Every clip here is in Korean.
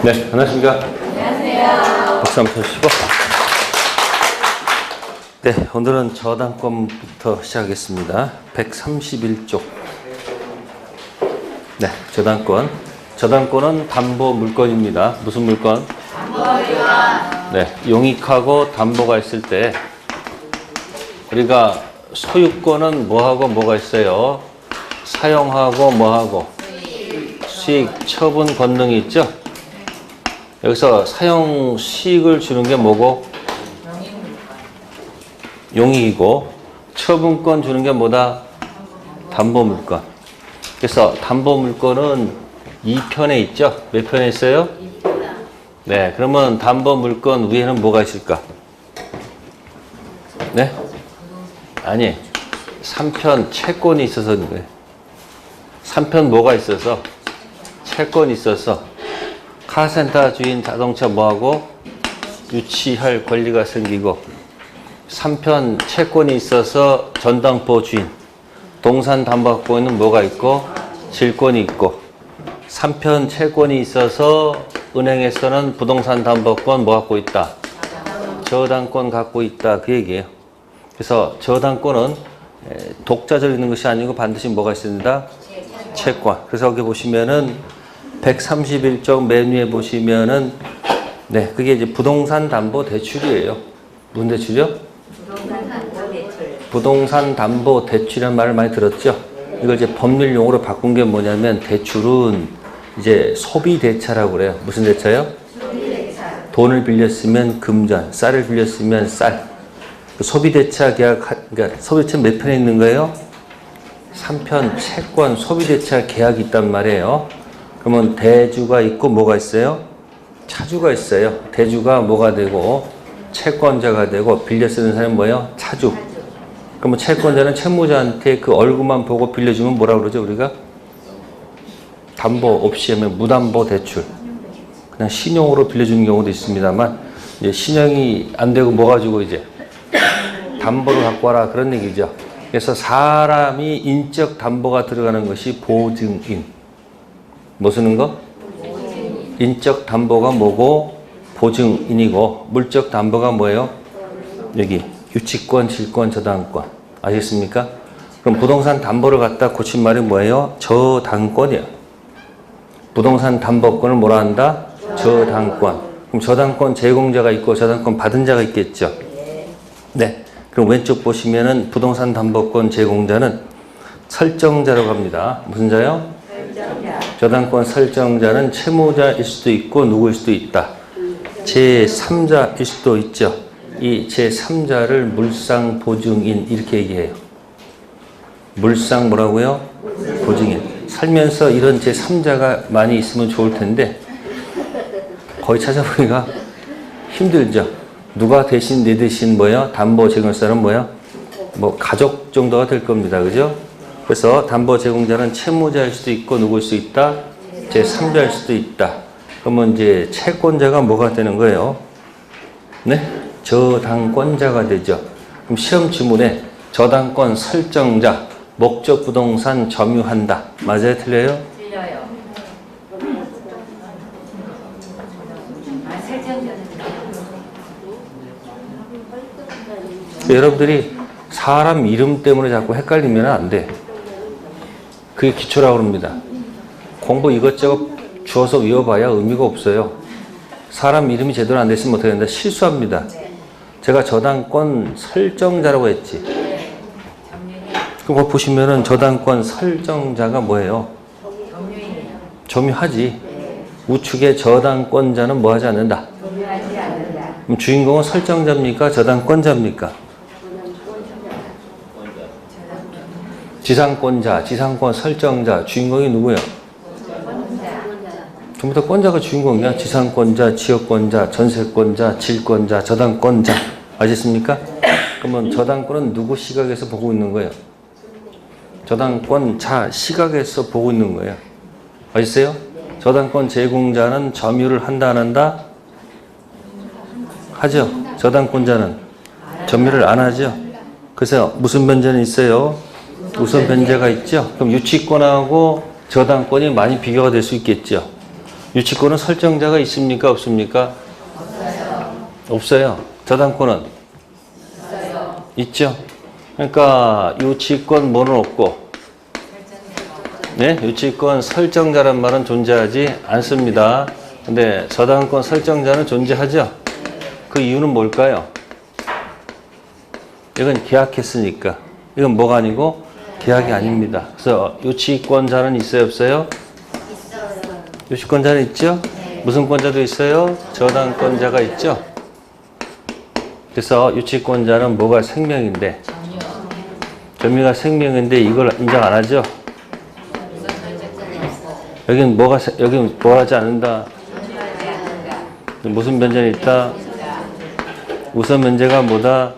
네, 안녕하십니까. 안녕하세요. 박수 한번 쳐주시고. 네, 오늘은 저당권부터 시작하겠습니다. 131쪽. 네, 저당권. 저당권은 담보 물건입니다. 무슨 물건? 담보 물건. 네, 용익하고 담보가 있을 때 우리가 소유권은 뭐하고 뭐가 있어요? 사용하고 뭐하고? 수익, 처분 권능이 있죠? 여기서 사용 수익을 주는 게 뭐고? 용익이고, 처분권 주는 게 뭐다? 담보물권. 그래서 담보물권은 2편에 있죠? 몇 편에 있어요? 네, 그러면 담보물권 위에는 뭐가 있을까? 네? 아니, 3편 채권이 있어서 그래. 3편 뭐가 있어서? 채권이 있어서 카센터 주인 자동차 뭐하고? 유치할 권리가 생기고, 3편 채권이 있어서 전당포 주인, 동산 담보받고 있는 뭐가 있고? 질권이 있고, 3편 채권이 있어서 은행에서는 부동산 담보권 뭐 갖고 있다? 저당권 갖고 있다. 그 얘기예요. 그래서 저당권은 독자적으로 있는 것이 아니고 반드시 뭐가 있습니다? 채권. 그래서 여기 보시면은 131쪽 맨 위에 보시면은 네, 그게 이제 부동산 담보 대출이에요. 무슨 대출이요? 부동산 담보 대출이라는 말을 많이 들었죠? 이걸 이제 법률 용어로 바꾼 게 뭐냐면 대출은 이제 소비 대차라고 그래요. 무슨 대차요? 소비 대차. 돈을 빌렸으면 금전, 쌀을 빌렸으면 쌀. 소비 대차 계약, 그러니까 소비 대차 몇 편에 있는 거예요? 3편 채권 소비 대차 계약이 있단 말이에요. 그러면 대주가 있고 뭐가 있어요? 차주가 있어요. 대주가 뭐가 되고 채권자가 되고 빌려 쓰는 사람이 뭐예요? 차주. 그러면 채권자는 채무자한테 그 얼굴만 보고 빌려주면 뭐라 그러죠 우리가? 담보 없이 하면 무담보 대출. 그냥 신용으로 빌려주는 경우도 있습니다만 이제 신용이 안 되고 뭐 가지고 이제 담보를 갖고 와라 그런 얘기죠. 그래서 사람이 인적 담보가 들어가는 것이 보증인. 뭐 쓰는 거? 인적 담보가 뭐고 보증인이고 물적 담보가 뭐예요? 여기 유치권, 질권, 저당권. 아시겠습니까? 그럼 부동산 담보를 갖다 고친 말이 뭐예요? 저당권이에요. 부동산 담보권을 뭐라 한다? 저당권. 그럼 저당권 제공자가 있고 저당권 받은 자가 있겠죠? 네. 그럼 왼쪽 보시면은 부동산 담보권 제공자는 설정자라고 합니다. 무슨 자요? 저당권 설정자는 채무자일 수도 있고 누구일 수도 있다. 제3자일 수도 있죠. 이 제3자를 물상보증인 이렇게 얘기해요. 물상 뭐라고요? 보증인. 살면서 이런 제3자가 많이 있으면 좋을 텐데 거의 찾아보기가 힘들죠. 누가 대신 내 대신 뭐야? 담보 제공자는 뭐야? 뭐 가족 정도가 될 겁니다. 그죠? 그래서 담보 제공자는 채무자일 수도 있고 누구일 수 있다? 제3자일 수도 있다. 그러면 이제 채권자가 뭐가 되는 거예요? 네? 저당권자가 되죠. 그럼 시험 지문에 저당권 설정자, 목적 부동산 점유한다. 맞아요? 틀려요? 틀려요. 여러분들이 사람 이름 때문에 자꾸 헷갈리면 안 돼. 그게 기초라고 합니다. 공부 이것저것 주워서 외워봐야 의미가 없어요. 사람 이름이 제대로 안 됐으면 어떻게 된다? 실수합니다. 제가 저당권 설정자라고 했지. 그거 보시면은 저당권 설정자가 뭐예요? 점유하지. 우측의 저당권자는 뭐 하지 않는다? 그럼 주인공은 설정자입니까? 저당권자입니까? 지상권자, 지상권 설정자, 주인공이 누구예요? 전부 다 권자가 주인공이야. 지상권자, 지역권자, 전세권자, 질권자, 저당권자. 아시겠습니까? 그러면 저당권은 누구 시각에서 보고 있는 거예요? 저당권자 시각에서 보고 있는 거예요. 아시겠어요? 저당권 제공자는 점유를 한다 안 한다? 하죠. 저당권자는 점유를 안 하죠. 그래서 무슨 변제는 있어요? 우선 변제가 있죠. 그럼 유치권하고 저당권이 많이 비교가 될 수 있겠죠. 유치권은 설정자가 있습니까? 없습니까? 없어요. 저당권은? 있죠. 그러니까 유치권 뭐는 없고, 네? 유치권 설정자란 말은 존재하지 않습니다. 근데 저당권 설정자는 존재하죠. 그 이유는 뭘까요? 이건 계약했으니까. 이건 뭐가 아니고 계약이 아닙니다. 그래서 유치권자는 있어요, 없어요? 유치권자는 있죠? 무슨 권자도 있어요? 저당권자가 있죠? 그래서 유치권자는 뭐가 생명인데, 점유가 생명인데 이걸 인정 안 하죠? 여긴 여긴 뭐 하지 않는다? 무슨 변제는 있다? 우선 변제가 뭐다?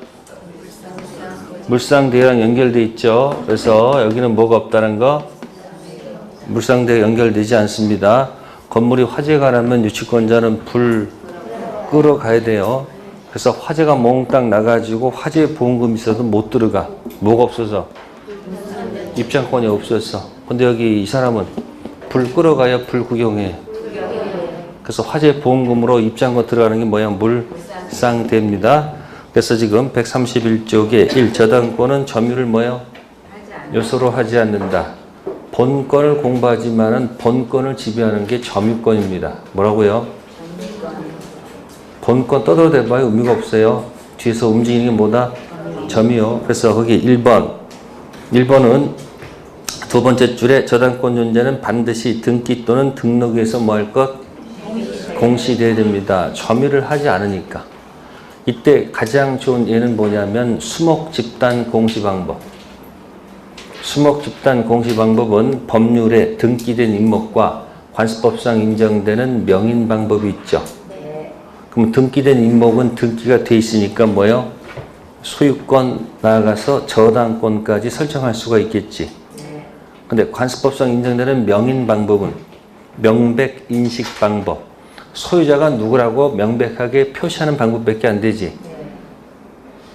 물상대랑 연결돼 있죠. 그래서 여기는 뭐가 없다는 거? 물상대가 연결되지 않습니다. 건물이 화재가 나면 유치권자는 불 끄러 가야 돼요. 그래서 화재가 몽땅 나가지고 화재 보험금 있어도 못 들어가. 뭐가 없어서? 입장권이 없었어. 근데 여기 이 사람은 불 끄러 가야 불 구경해. 그래서 화재 보험금으로 입장권 들어가는 게 뭐야? 물상대입니다. 그래서 지금 131쪽에 1. 저당권은 점유를 뭐요? 요소로 하지 않는다. 본권을 공부하지만은 본권을 지배하는 게 점유권입니다. 뭐라고요? 본권 떠들어대봐야 의미가 없어요. 뒤에서 움직이는 게 뭐다? 점이요. 그래서 거기 1번. 1번은 두 번째 줄에 저당권 존재는 반드시 등기 또는 등록에서 뭐 할 것? 공시돼야 됩니다. 점유를 하지 않으니까. 이때 가장 좋은 예는 뭐냐면 수목집단 공시방법. 수목집단 공시방법은 법률에 등기된 임목과 관습법상 인정되는 명인 방법이 있죠. 그럼 등기된 임목은 등기가 돼 있으니까 뭐요? 소유권 나아가서 저당권까지 설정할 수가 있겠지. 근데 관습법상 인정되는 명인 방법은 명백 인식 방법. 소유자가 누구라고 명백하게 표시하는 방법밖에 안 되지.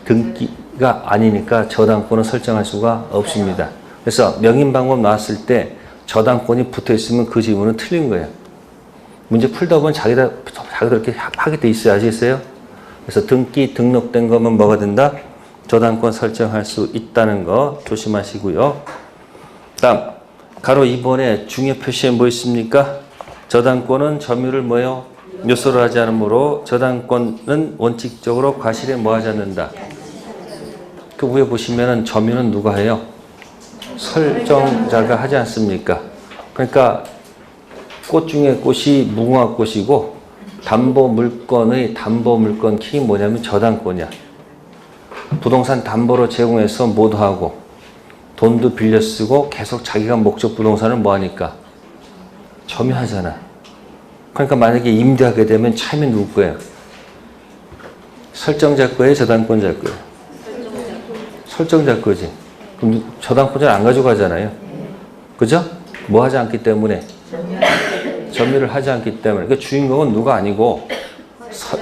등기가 아니니까 저당권을 설정할 수가 없습니다. 그래서 명인 방법 나왔을 때 저당권이 붙어 있으면 그 지문은 틀린 거예요. 문제 풀다 보면 자기도 이렇게 하게 돼 있어요. 아시겠어요? 그래서 등기 등록된 거면 뭐가 된다? 저당권 설정할 수 있다는 거 조심하시고요. 다음 가로 2번에 중요 표시에 뭐 있습니까? 저당권은 점유를 뭐요? 요소로 하지 않으므로 저당권은 원칙적으로 과실에 뭐 하지 않는다. 그 위에 보시면은 점유는 누가 해요? 설정자가 하지 않습니까? 그러니까 꽃 중에 꽃이 무궁화꽃이고 담보물건의 담보물건 키 뭐냐면 저당권이야. 부동산 담보로 제공해서 모두 하고 돈도 빌려 쓰고 계속 자기가 목적 부동산을 뭐 하니까 점유하잖아. 그러니까 만약에 임대하게 되면 차임이 누구 거예요? 설정자 거예요? 저당권자 거예요? 설정자 거지. 그럼 저당권자를 안 가져가잖아요. 그죠? 뭐 하지 않기 때문에? 점유를 하지 않기 때문에. 그러니까 주인공은 누가 아니고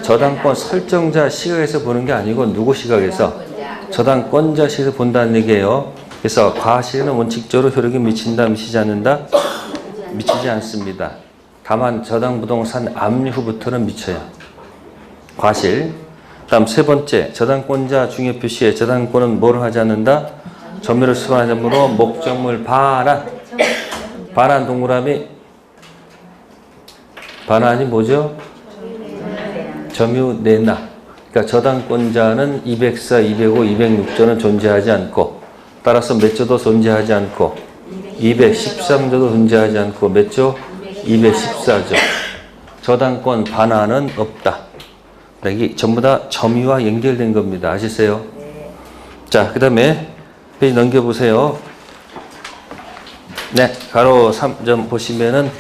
저당권 설정자 시각에서 보는 게 아니고 누구 시각에서? 저당권자 시각에서 본다는 얘기예요. 그래서 과실에는 원칙적으로 효력이 미친다, 미치지 않는다? 미치지 않습니다. 다만 저당부동산 압류 후부터는 미쳐요. 과실. 다음 세 번째, 저당권자 중요 표시에 저당권은 뭐를 하지 않는다? 점유를 수반하지 않으므로 목적물 반환. 반환 동그라미. 반환이 뭐죠? 점유 내나. 그러니까 저당권자는 204, 205, 206조는 존재하지 않고 따라서 몇 조도 존재하지 않고 213조도 존재하지 않고 몇 조? 214조. 저당권 반환은 없다. 이게 전부 다 점유와 연결된 겁니다. 아시세요? 자, 그 다음에 페이지 넘겨보세요. 네, 가로 3점 보시면은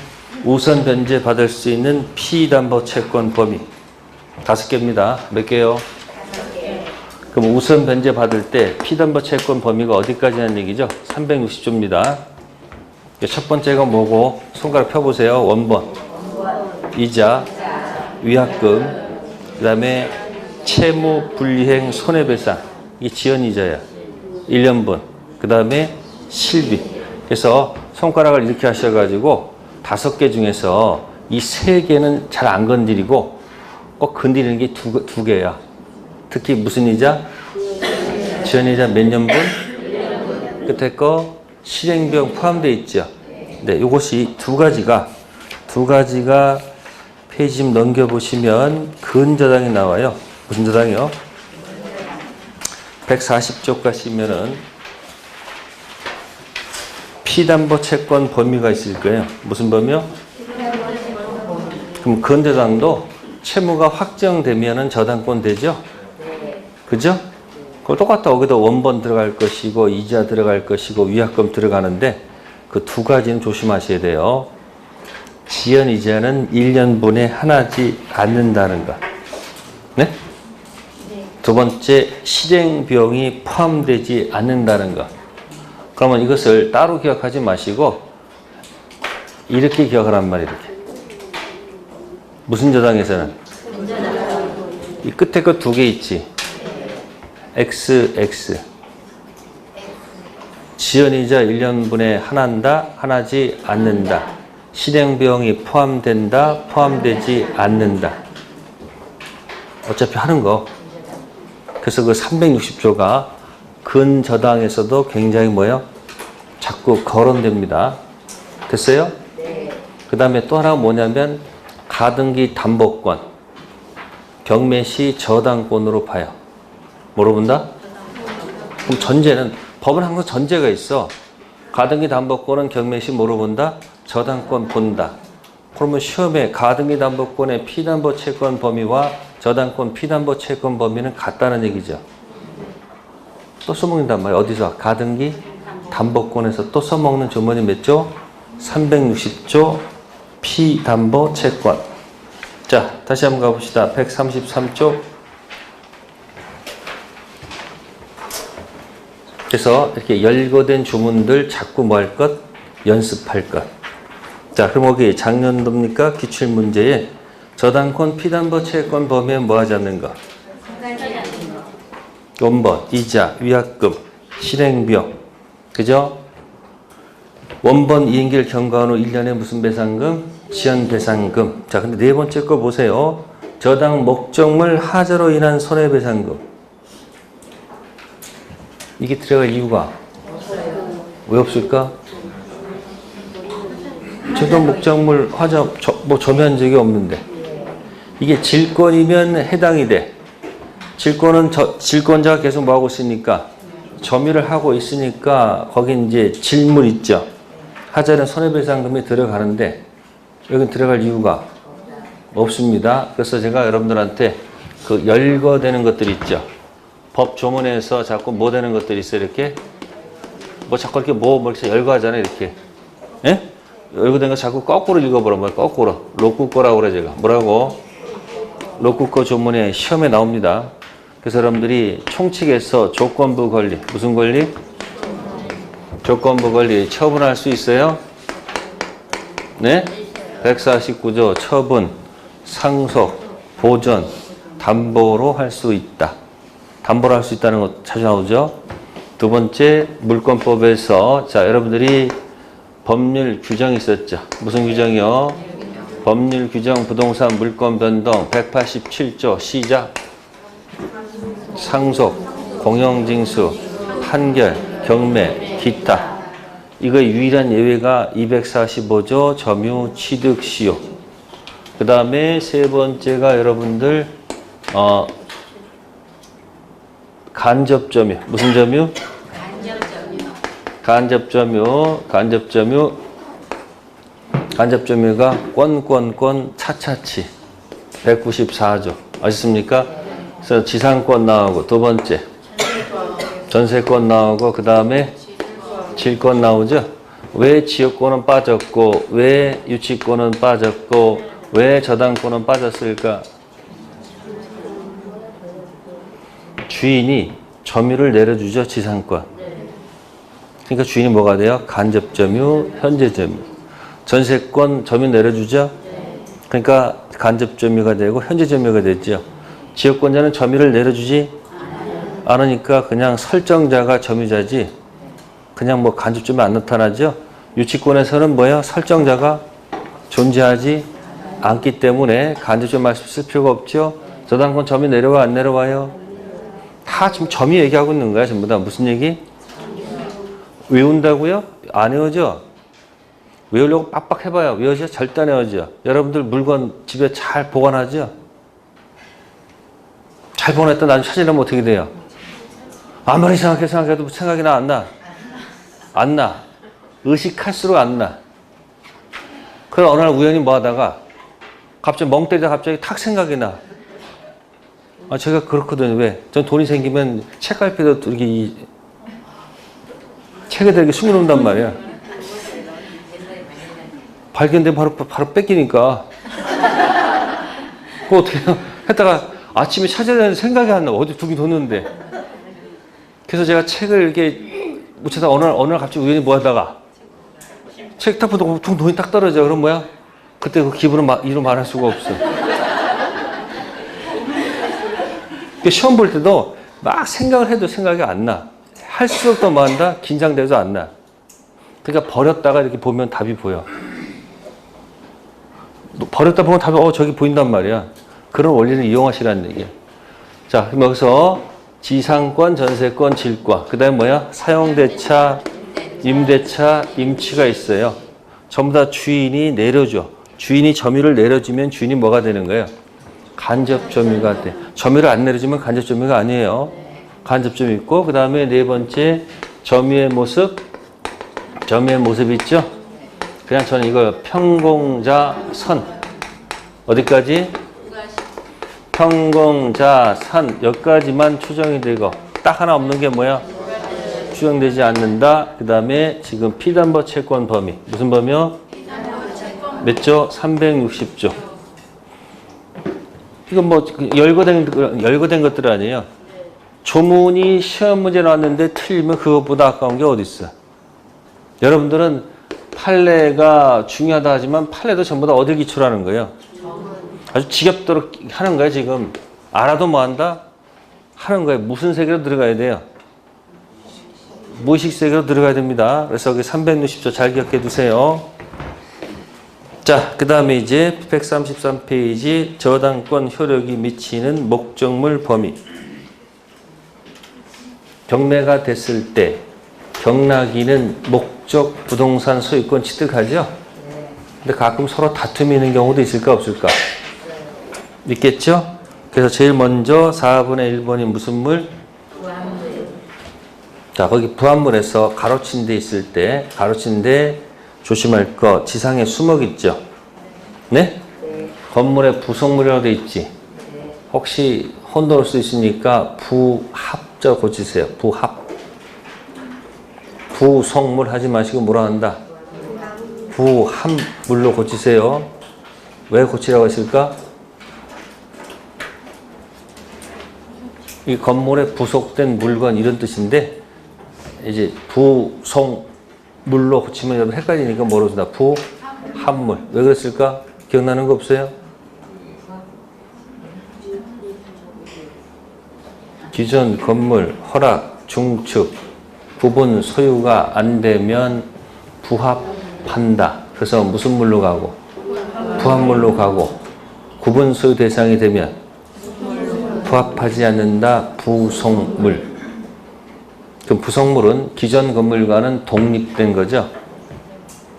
우선 변제 받을 수 있는 피담보 채권 범위 5개입니다. 몇 개요? 5개. 그럼 우선 변제 받을 때 피담보 채권 범위가 어디까지 하는 얘기죠? 360조입니다. 첫 번째가 뭐고? 손가락 펴보세요. 원본. 이자, 위약금, 그 다음에 채무 불이행 손해배상. 이게 지연이자야. 1년분. 그 다음에 실비. 그래서 손가락을 이렇게 하셔가지고 5개 중에서 이 3개는 잘 안 건드리고 꼭 건드리는 게 두 개야. 특히 무슨 이자? 지연이자 몇 년분? 끝에 거 실행비용 포함되어 있죠. 네, 요것이 두 가지가 페이지 좀 넘겨보시면 근저당이 나와요. 무슨 저당이요? 140쪽 가시면은 피담보 채권 범위가 있을 거예요. 무슨 범위요? 그럼 근저당도 채무가 확정되면은 저당권 되죠? 그죠? 그거 똑같다. 거기도 원본 들어갈 것이고 이자 들어갈 것이고 위약금 들어가는데 그 두 가지는 조심하셔야 돼요. 지연 이자는 1년분에 하나지 않는다는 것. 네? 두 번째, 실행 비용이 포함되지 않는다는 것. 그러면 이것을 따로 기억하지 마시고 이렇게 기억하란 말이에요. 이렇게. 무슨 저당에서는? 이 끝에 거 2개 있지. XX. 지연이자 1년분에 하나인다, 하나지 않는다. 실행비용이 포함된다, 포함되지 않는다. 어차피 하는 거. 그래서 그 360조가 근저당에서도 굉장히 뭐예요? 자꾸 거론됩니다. 됐어요? 네. 그 다음에 또 하나가 뭐냐면 가등기 담보권, 경매시 저당권으로 봐요. 뭐로 본다? 그럼 전제는, 법은 항상 전제가 있어. 가등기 담보권은 경매시 뭐로 본다? 저당권 본다. 그러면 시험에 가등기 담보권의 피담보 채권 범위와 저당권 피담보 채권 범위는 같다는 얘기죠. 또 써먹는단 말이에요. 어디서? 가등기 담보권에서 또 써먹는 조문이 몇 조? 360조 피담보 채권. 자, 다시 한번 가봅시다. 133조. 그래서 이렇게 열거된 주문들 자꾸 뭐 할 것? 연습할 것. 자, 그럼 여기 작년도입니까? 기출문제에 저당권 피담보 채권 범위에 뭐 하지 않는 거? 원본, 이자, 위약금, 실행비용. 그죠? 원본 이행기를 경과한 후 1년에 무슨 배상금? 지연배상금. 자, 근데 네 번째 거 보세요. 저당 목적물 하자로 인한 손해배상금. 이게 들어갈 이유가 왜 없을까? 저당 목적물 하자 뭐 점유한 적이 없는데 이게 질권이면 해당이 돼. 질권은 질권자가 계속 뭐 하고 있으니까 점유를 하고 있으니까 거기 이제 질물 있죠. 하자는 손해배상금이 들어가는데 여기 들어갈 이유가 없습니다. 그래서 제가 여러분들한테 그 열거되는 것들 있죠. 법 조문에서 자꾸 뭐 되는 것들이 있어요. 이렇게 뭐 자꾸 이렇게 뭐 이렇게 열거하잖아요. 이렇게 예? 열거된 거 자꾸 거꾸로 읽어보란 말이에요. 거꾸로 로쿠 거라고 그래 제가. 뭐라고? 로쿠 거 조문에 시험에 나옵니다. 그래서 여러분들이 총칙에서 조건부 권리, 무슨 권리? 조건부 권리 처분할 수 있어요? 네? 149조 처분, 상속, 보전, 담보로 할 수 있다. 담보로 할 수 있다는 거 자주 나오죠? 두 번째, 물권법에서 자 여러분들이 법률 규정이 있었죠. 무슨 규정이요? 법률 규정 부동산 물권 변동 187조 시작. 상속, 공영징수, 판결, 경매, 기타. 이거 유일한 예외가 245조 점유 취득 시효. 그 다음에 세 번째가 여러분들 간접점유. 무슨 점유? 간접점유. 간접점유가 권 차차치 194조 아셨습니까? 그래서 지상권 나오고 두 번째 전세권 나오고 그 다음에 질권 나오죠. 왜 지역권은 빠졌고 왜 유치권은 빠졌고 왜 저당권은 빠졌을까? 주인이 점유를 내려주죠. 지상권. 그러니까 주인이 뭐가 돼요? 간접점유, 현재점유. 전세권 점유 내려주죠. 그러니까 간접점유가 되고 현재점유가 되죠. 지역권자는 점유를 내려주지 않으니까 그냥 설정자가 점유자지 그냥 뭐 간접점유 안 나타나죠. 유치권에서는 뭐예요? 설정자가 존재하지 않기 때문에 간접적 말씀 쓸 필요가 없죠. 저당권 점이 내려와 안 내려와요? 다 지금 점이 얘기하고 있는 거야. 전부 다 무슨 얘기? 외운다고요? 안 외워져. 외우려고 빡빡 해봐요. 외워져? 절대 안 외워져. 여러분들 물건 집에 잘 보관하죠? 잘 보관했다 나중에 찾으려면 어떻게 돼요? 아무리 생각해도 생각이 나 안 나? 안 나. 의식할수록 안 나. 그럼 어느 날 우연히 뭐 하다가 갑자기 멍 때리다 갑자기 탁 생각이 나. 아, 제가 그렇거든요. 왜? 전 돈이 생기면 책갈피도 이렇게 책에다 이렇게 숨겨놓는단 말이야. 발견되면 바로 뺏기니까. 그거 어떻게 해요? 했다가 아침에 찾아야 되는 생각이 안 나. 어디 두긴 뒀는데. 그래서 제가 책을 이렇게 묻혀다 어느 날 갑자기 우연히 뭐 하다가 책 딱 보고 돈이 딱 떨어져. 그럼 뭐야? 그때 그 기분은 이루 말할 수가 없어. 시험 볼 때도 막 생각을 해도 생각이 안 나. 할수록 더 뭐 한다? 긴장돼서 안 나. 그러니까 버렸다가 이렇게 보면 답이 보여. 버렸다 보면 답이 저기 보인단 말이야. 그런 원리는 이용하시라는 얘기야. 자, 그럼 여기서 지상권, 전세권, 질과. 그 다음에 뭐야? 사용대차, 임대차, 임치가 있어요. 전부 다 주인이 내려줘. 주인이 점유를 내려주면 주인이 뭐가 되는 거예요? 간접점유가 돼. 점유를 안 내려주면 간접점유가 아니에요. 간접점유 있고, 그 다음에 네 번째, 점유의 모습. 점유의 모습 있죠? 그냥 저는 이거 평공자선. 어디까지? 평공자산. 여기까지만 추정이 되고, 딱 하나 없는 게 뭐야? 추정되지 않는다. 그 다음에 지금 피담보 채권 범위. 무슨 범위요? 몇 조? 360조. 이건 뭐 열거된 것들 아니에요. 조문이 시험 문제 나왔는데 틀리면 그것보다 아까운 게 어디 있어? 여러분들은 판례가 중요하다 하지만 판례도 전부 다 어딜 기초라는 거예요? 아주 지겹도록 하는 거야 지금. 알아도 뭐 한다? 하는 거예요. 무슨 세계로 들어가야 돼요? 무의식 세계로 들어가야 됩니다. 그래서 여기 360조 잘 기억해 두세요. 자, 그 다음에 이제 133페이지 저당권 효력이 미치는 목적물 범위. 경매가 됐을 때 경락인은 목적 부동산 소유권 취득하죠? 근데 가끔 서로 다툼이 있는 경우도 있을까 없을까? 있겠죠? 그래서 제일 먼저 4분의 1번이 무슨 물? 부합물. 자, 거기 부합물에서 가로친 데 있을 때 가로친 데 조심할 거 지상에 수목 있죠? 네? 네. 건물에 부속물이라고 돼 있지? 네. 혹시 혼돈 올 수 있으니까 부합자 고치세요. 부합. 부속물 하지 마시고 뭐라 한다? 부합물로 고치세요. 왜 고치라고 했을까? 이 건물에 부속된 물건 이런 뜻인데 이제 부속물로 고치면 여러분 헷갈리니까 뭐로 준다? 부합물. 왜 그랬을까? 기억나는 거 없어요? 기존 건물 허락, 중축, 구분 소유가 안 되면 부합한다. 그래서 무슨 물로 가고? 부합물로 가고, 구분 소유 대상이 되면 부합하지 않는다. 부속물. 그 부속물은 기존 건물과는 독립된 거죠.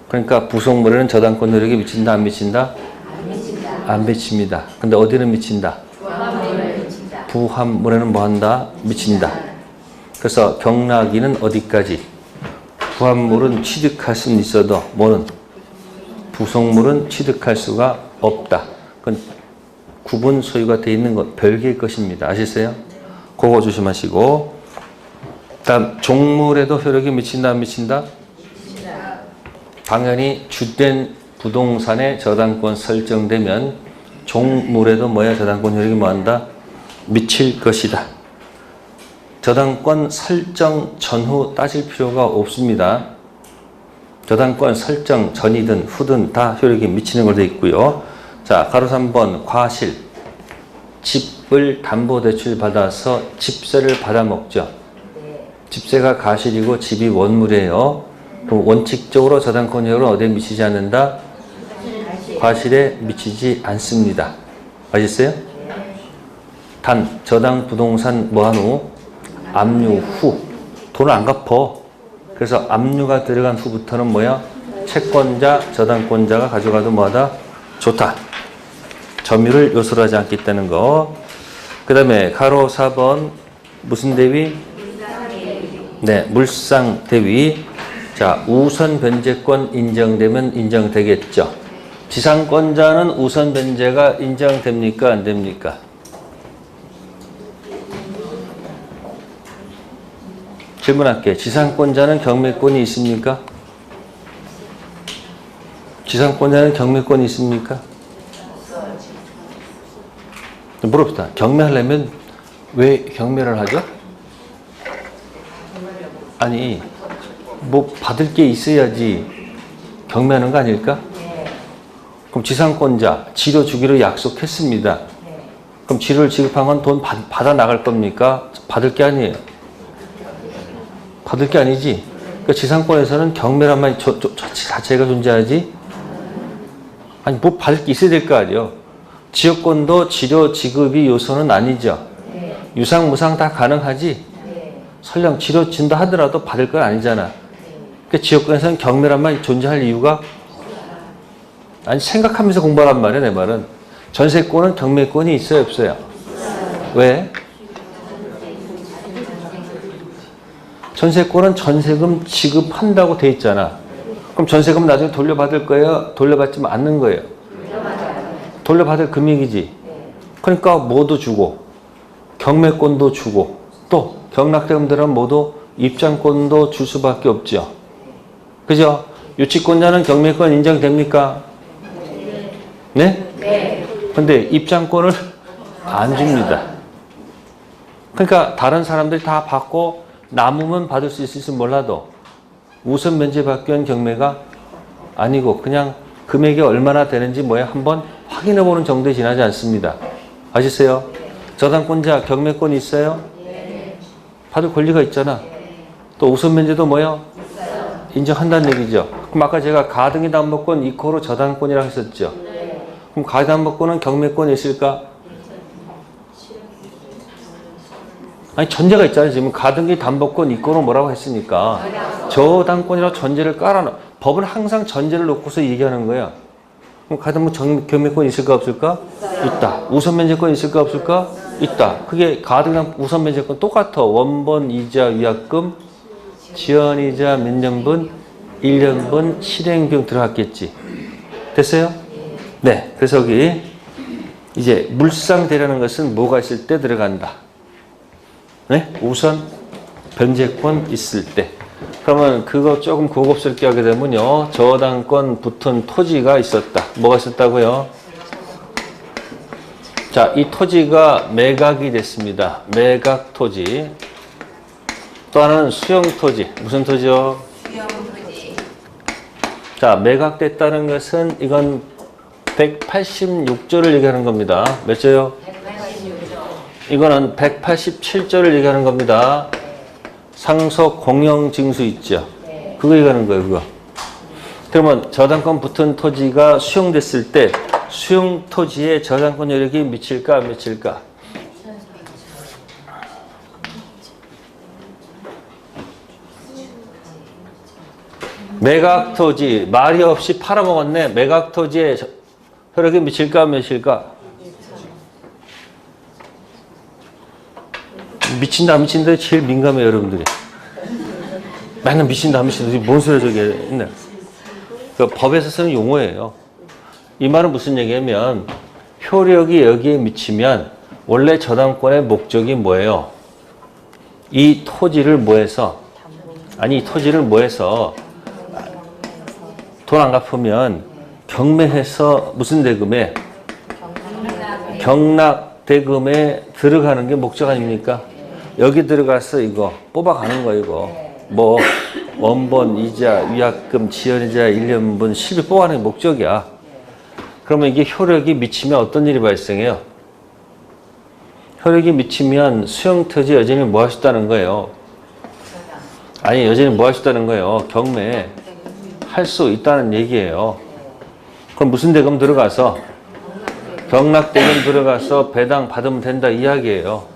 그러니까 부속물에는 저당권 효력이 미친다, 안 미친다? 안 미친다. 안 미칩니다. 근데 어디는 미친다? 부합물에는 뭐 한다? 미친다. 그래서 경락인은 어디까지? 부합물은 취득할 수는 있어도 뭐는? 부속물은 취득할 수가 없다. 그건 구분 소유가 되어 있는 것 별개의 것입니다. 아시세요? 그거 조심하시고. 다음 종물에도 효력이 미친다, 안 미친다? 당연히 주된 부동산에 저당권 설정되면 종물에도 뭐야? 저당권 효력이 뭐한다? 미칠 것이다. 저당권 설정 전후 따질 필요가 없습니다. 저당권 설정 전이든 후든 다 효력이 미치는 걸로 되어 있고요. 자, 가로 3번 과실. 집을 담보대출 받아서 집세를 받아먹죠. 집세가 가실이고 집이 원물이에요. 그럼 원칙적으로 저당권 효력은 어디에 미치지 않는다? 과실에 미치지 않습니다. 아셨어요? 단 저당 부동산 뭐한 후? 압류 후. 돈을 안 갚어. 그래서 압류가 들어간 후부터는 뭐야? 채권자, 저당권자가 가져가도 뭐하다? 좋다. 점유를 요소로 하지 않겠다는 거. 그 다음에 가로 4번 무슨 대위? 네, 물상 대위. 자, 우선 변제권 인정되면 인정되겠죠. 지상권자는 우선 변제가 인정됩니까? 안 됩니까? 질문할게. 지상권자는 경매권이 있습니까? 지상권자는 경매권이 있습니까? 물어봅시다. 경매하려면 왜 경매를 하죠? 아니, 뭐 받을 게 있어야지 경매하는 거 아닐까? 그럼 지상권자 지료 주기로 약속했습니다. 그럼 지료를 지급하면 돈 받아 나갈 겁니까? 받을 게 아니에요. 받을 게 아니지. 그러니까 지상권에서는 경매란 말 자체가 존재하지. 아니 뭐 받을 게 있어야 될 거 아니에요. 지역권도 지료 지급이 요소는 아니죠. 유상 무상 다 가능하지. 설령 지료 준다 하더라도 받을 건 아니잖아. 그러니까 지역권에서는 경매란 말이 존재할 이유가 아니 생각하면서 공부하란 말이야. 내 말은 전세권은 경매권이 있어요 없어요? 왜? 전세권은 전세금 지급한다고 돼 있잖아. 그럼 전세금 나중에 돌려받을 거예요? 돌려받지 않는 거예요? 돌려받을 금액이지. 그러니까 뭐도 주고 경매권도 주고 또 경락대금들은 모두 입장권도 줄 수밖에 없죠. 그죠? 유치권자는 경매권 인정됩니까? 네? 네. 근데 입장권을 안 줍니다. 그러니까 다른 사람들이 다 받고 남으면 받을 수 있을지 몰라도 우선 면제 받기 위한 경매가 아니고 그냥 금액이 얼마나 되는지 한번 확인해 보는 정도에 지나지 않습니다. 아시세요? 저당권자 경매권이 있어요? 받을 권리가 있잖아. 또 우선 면제도 인정한다는 얘기죠. 그럼 아까 제가 가등기 담보권 이코로 저당권이라고 했었죠. 그럼 가등기 담보권은 경매권이 있을까? 아니 전제가 있잖아요. 지금 가등기 담보권 이코로 뭐라고 했으니까 저당권이라고 전제를 깔아놔. 법은 항상 전제를 놓고서 얘기하는 거야. 그럼 가등기 경매권 있을까 없을까? 있다. 우선 면제권 있을까 없을까? 있다. 그게 가등기 우선 면제권 똑같아. 원본 이자 위약금 지연이자 몇 년분? 1년분 실행비용 들어갔겠지. 됐어요? 네. 그래서 여기 이제 물상대라는 것은 뭐가 있을 때 들어간다. 네? 우선 변제권 있을 때. 그러면 그거 조금 고급스럽게 하게 되면요. 저당권 붙은 토지가 있었다. 뭐가 있었다고요? 자, 이 토지가 매각이 됐습니다. 매각 토지. 또 하나는 수용 토지. 무슨 토지요? 수용 토지. 자, 매각됐다는 것은 이건 186조를 얘기하는 겁니다. 몇 조요? 186조. 이거는 187조를 얘기하는 겁니다. 상속 공영징수 있죠? 그거 얘기하는 거예요, 그거. 그러면 저당권 붙은 토지가 수용됐을 때 수용 토지에 저당권 여력이 미칠까 안 미칠까? 매각 토지 말이 없이 팔아먹었네. 매각 토지에 효력이 미칠까 안 미칠까? 미친다 안 미친다에 제일 민감해요 여러분들이. 맨날 미친다 안 미친다 뭔 소리야 저게 옛날. 그 법에서 쓰는 용어예요. 이 말은 무슨 얘기냐면 효력이 여기에 미치면 원래 저당권의 목적이 뭐예요? 이 토지를 뭐해서 이 토지를 뭐해서 돈 안 갚으면 경매해서 무슨 대금에? 경락대금에 들어가는 게 목적 아닙니까? 여기 들어가서 이거 뽑아가는 거 이거 뭐 원본 이자 위약금 지연이자 1년분 실비 뽑아가는 게 목적이야. 그러면 이게 효력이 미치면 어떤 일이 발생해요? 효력이 미치면 수용토지 여전히 뭐 할 수 있다는 거예요? 아니 여전히 뭐 할 수 있다는 거예요. 경매 할 수 있다는 얘기예요. 그럼 무슨 대금 들어가서 경락대금 들어가서 배당 받으면 된다 이야기예요.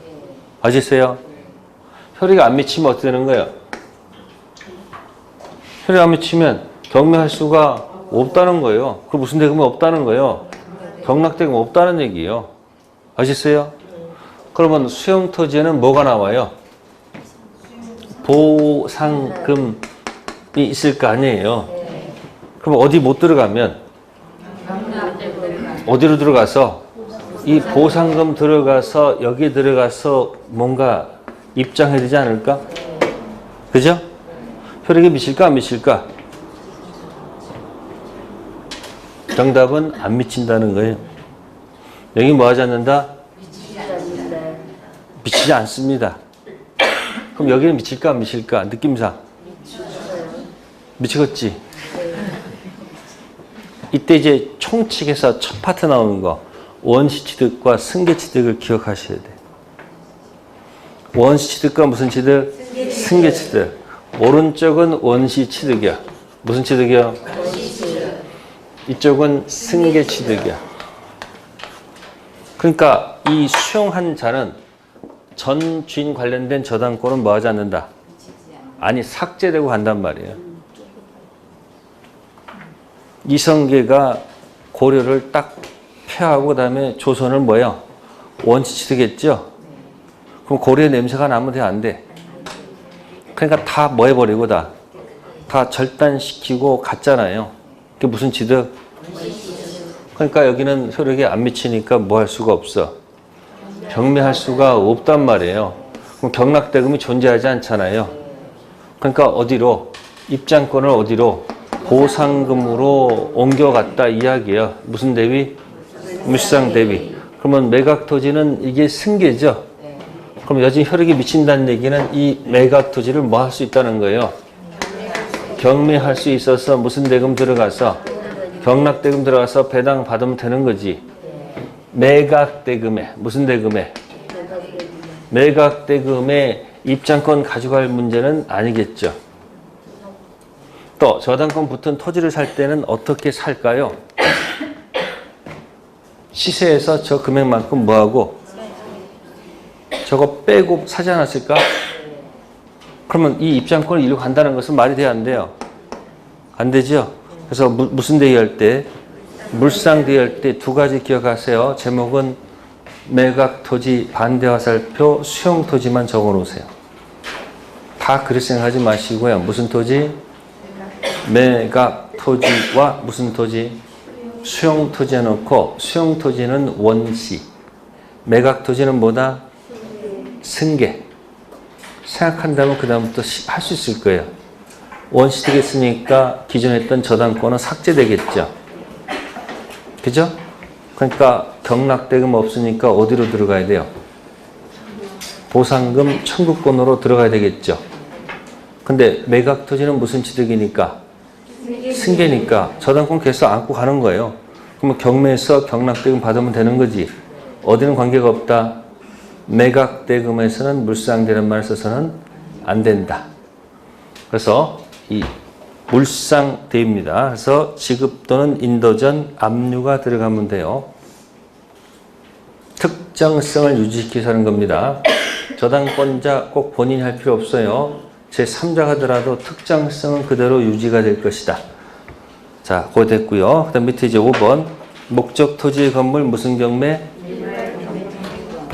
아시세요? 효리가 안 미치면 어떻게 되는 거예요? 효리가 안 미치면 경매할 수가 없다는 거예요. 그 무슨 대금이 없다는 거예요? 경락대금 없다는 얘기예요. 아시세요? 그러면 수용토지에는 뭐가 나와요? 보상금이 있을 거 아니에요. 그럼 어디 못 들어가면 어디로 들어가서 이 보상금 들어가서 여기 들어가서 뭔가 입장해야 되지 않을까? 그죠? 효력에 미칠까 안 미칠까? 정답은 안 미친다는 거예요. 여기 뭐 하지 않는다? 미치지 않습니다. 그럼 여기는 미칠까 안 미칠까? 느낌상 미치겠지. 이때 이제 총칙에서 첫 파트 나오는 거 원시취득과 승계취득을 기억하셔야 돼. 원시취득과 무슨 취득? 승계취득. 오른쪽은 원시취득이야. 무슨 취득이야? 이쪽은 승계취득이야. 그러니까 이 수용한 자는 전 주인 관련된 저당권은 뭐 하지 않는다? 아니 삭제되고 간단 말이에요. 이성계가 고려를 딱 폐하고 그다음에 조선을 뭐예요? 원시취득했죠? 그럼 고려의 냄새가 나면 돼? 안 돼? 그러니까 다 뭐 해버리고 다 절단시키고 갔잖아요. 그게 무슨 취득? 그러니까 여기는 효력에 안 미치니까 뭐 할 수가 없어. 경매할 수가 없단 말이에요. 그럼 경락대금이 존재하지 않잖아요. 그러니까 어디로? 입장권을 어디로? 보상금으로 옮겨갔다 이야기예요. 무슨 대위? 물상 대위. 그러면 매각토지는 이게 승계죠. 그럼 여전히 효력이 미친다는 얘기는 이 매각토지를 뭐 할 수 있다는 거예요? 경매할 수 있어서 무슨 대금 들어가서 경락대금 들어가서 배당 받으면 되는 거지. 매각대금에 무슨 대금에? 매각대금에 입장권 가져갈 문제는 아니겠죠. 또 저당권 붙은 토지를 살 때는 어떻게 살까요? 시세에서 저 금액만큼 뭐하고 저거 빼고 사지 않았을까? 그러면 이 입장권을 이리로 간다는 것은 말이 돼야 안 돼요? 안 되죠? 그래서 무슨 대의할 때? 물상 대의할 때 두 가지 기억하세요. 제목은 매각토지 반대화살표 수용토지만 적어놓으세요. 다 그렇게 생각하지 마시고요. 무슨 토지? 매각토지와 무슨 토지? 수용토지 해놓고 수용토지는 원시, 매각토지는 뭐다? 승계. 생각한다면 그 다음부터 할 수 있을 거예요. 원시 되겠으니까 기존에 했던 저당권은 삭제되겠죠. 그죠? 그러니까 경락대금 없으니까 어디로 들어가야 돼요? 보상금 청구권으로 들어가야 되겠죠. 근데 매각토지는 무슨 취득이니까? 승계니까 저당권 계속 안고 가는 거예요. 그러면 경매에서 경락대금 받으면 되는 거지. 어디는 관계가 없다. 매각대금에서는 물상되는 말을 써서는 안 된다. 그래서 이 물상대입니다. 그래서 지급 또는 인도전 압류가 들어가면 돼요. 특정성을 유지시키서 하는 겁니다. 저당권자 꼭 본인이 할 필요 없어요. 제3자 하더라도 특정성은 그대로 유지가 될 것이다. 자, 그거 됐고요. 그 다음 밑에 이제 5번. 목적 토지의 건물 무슨 경매?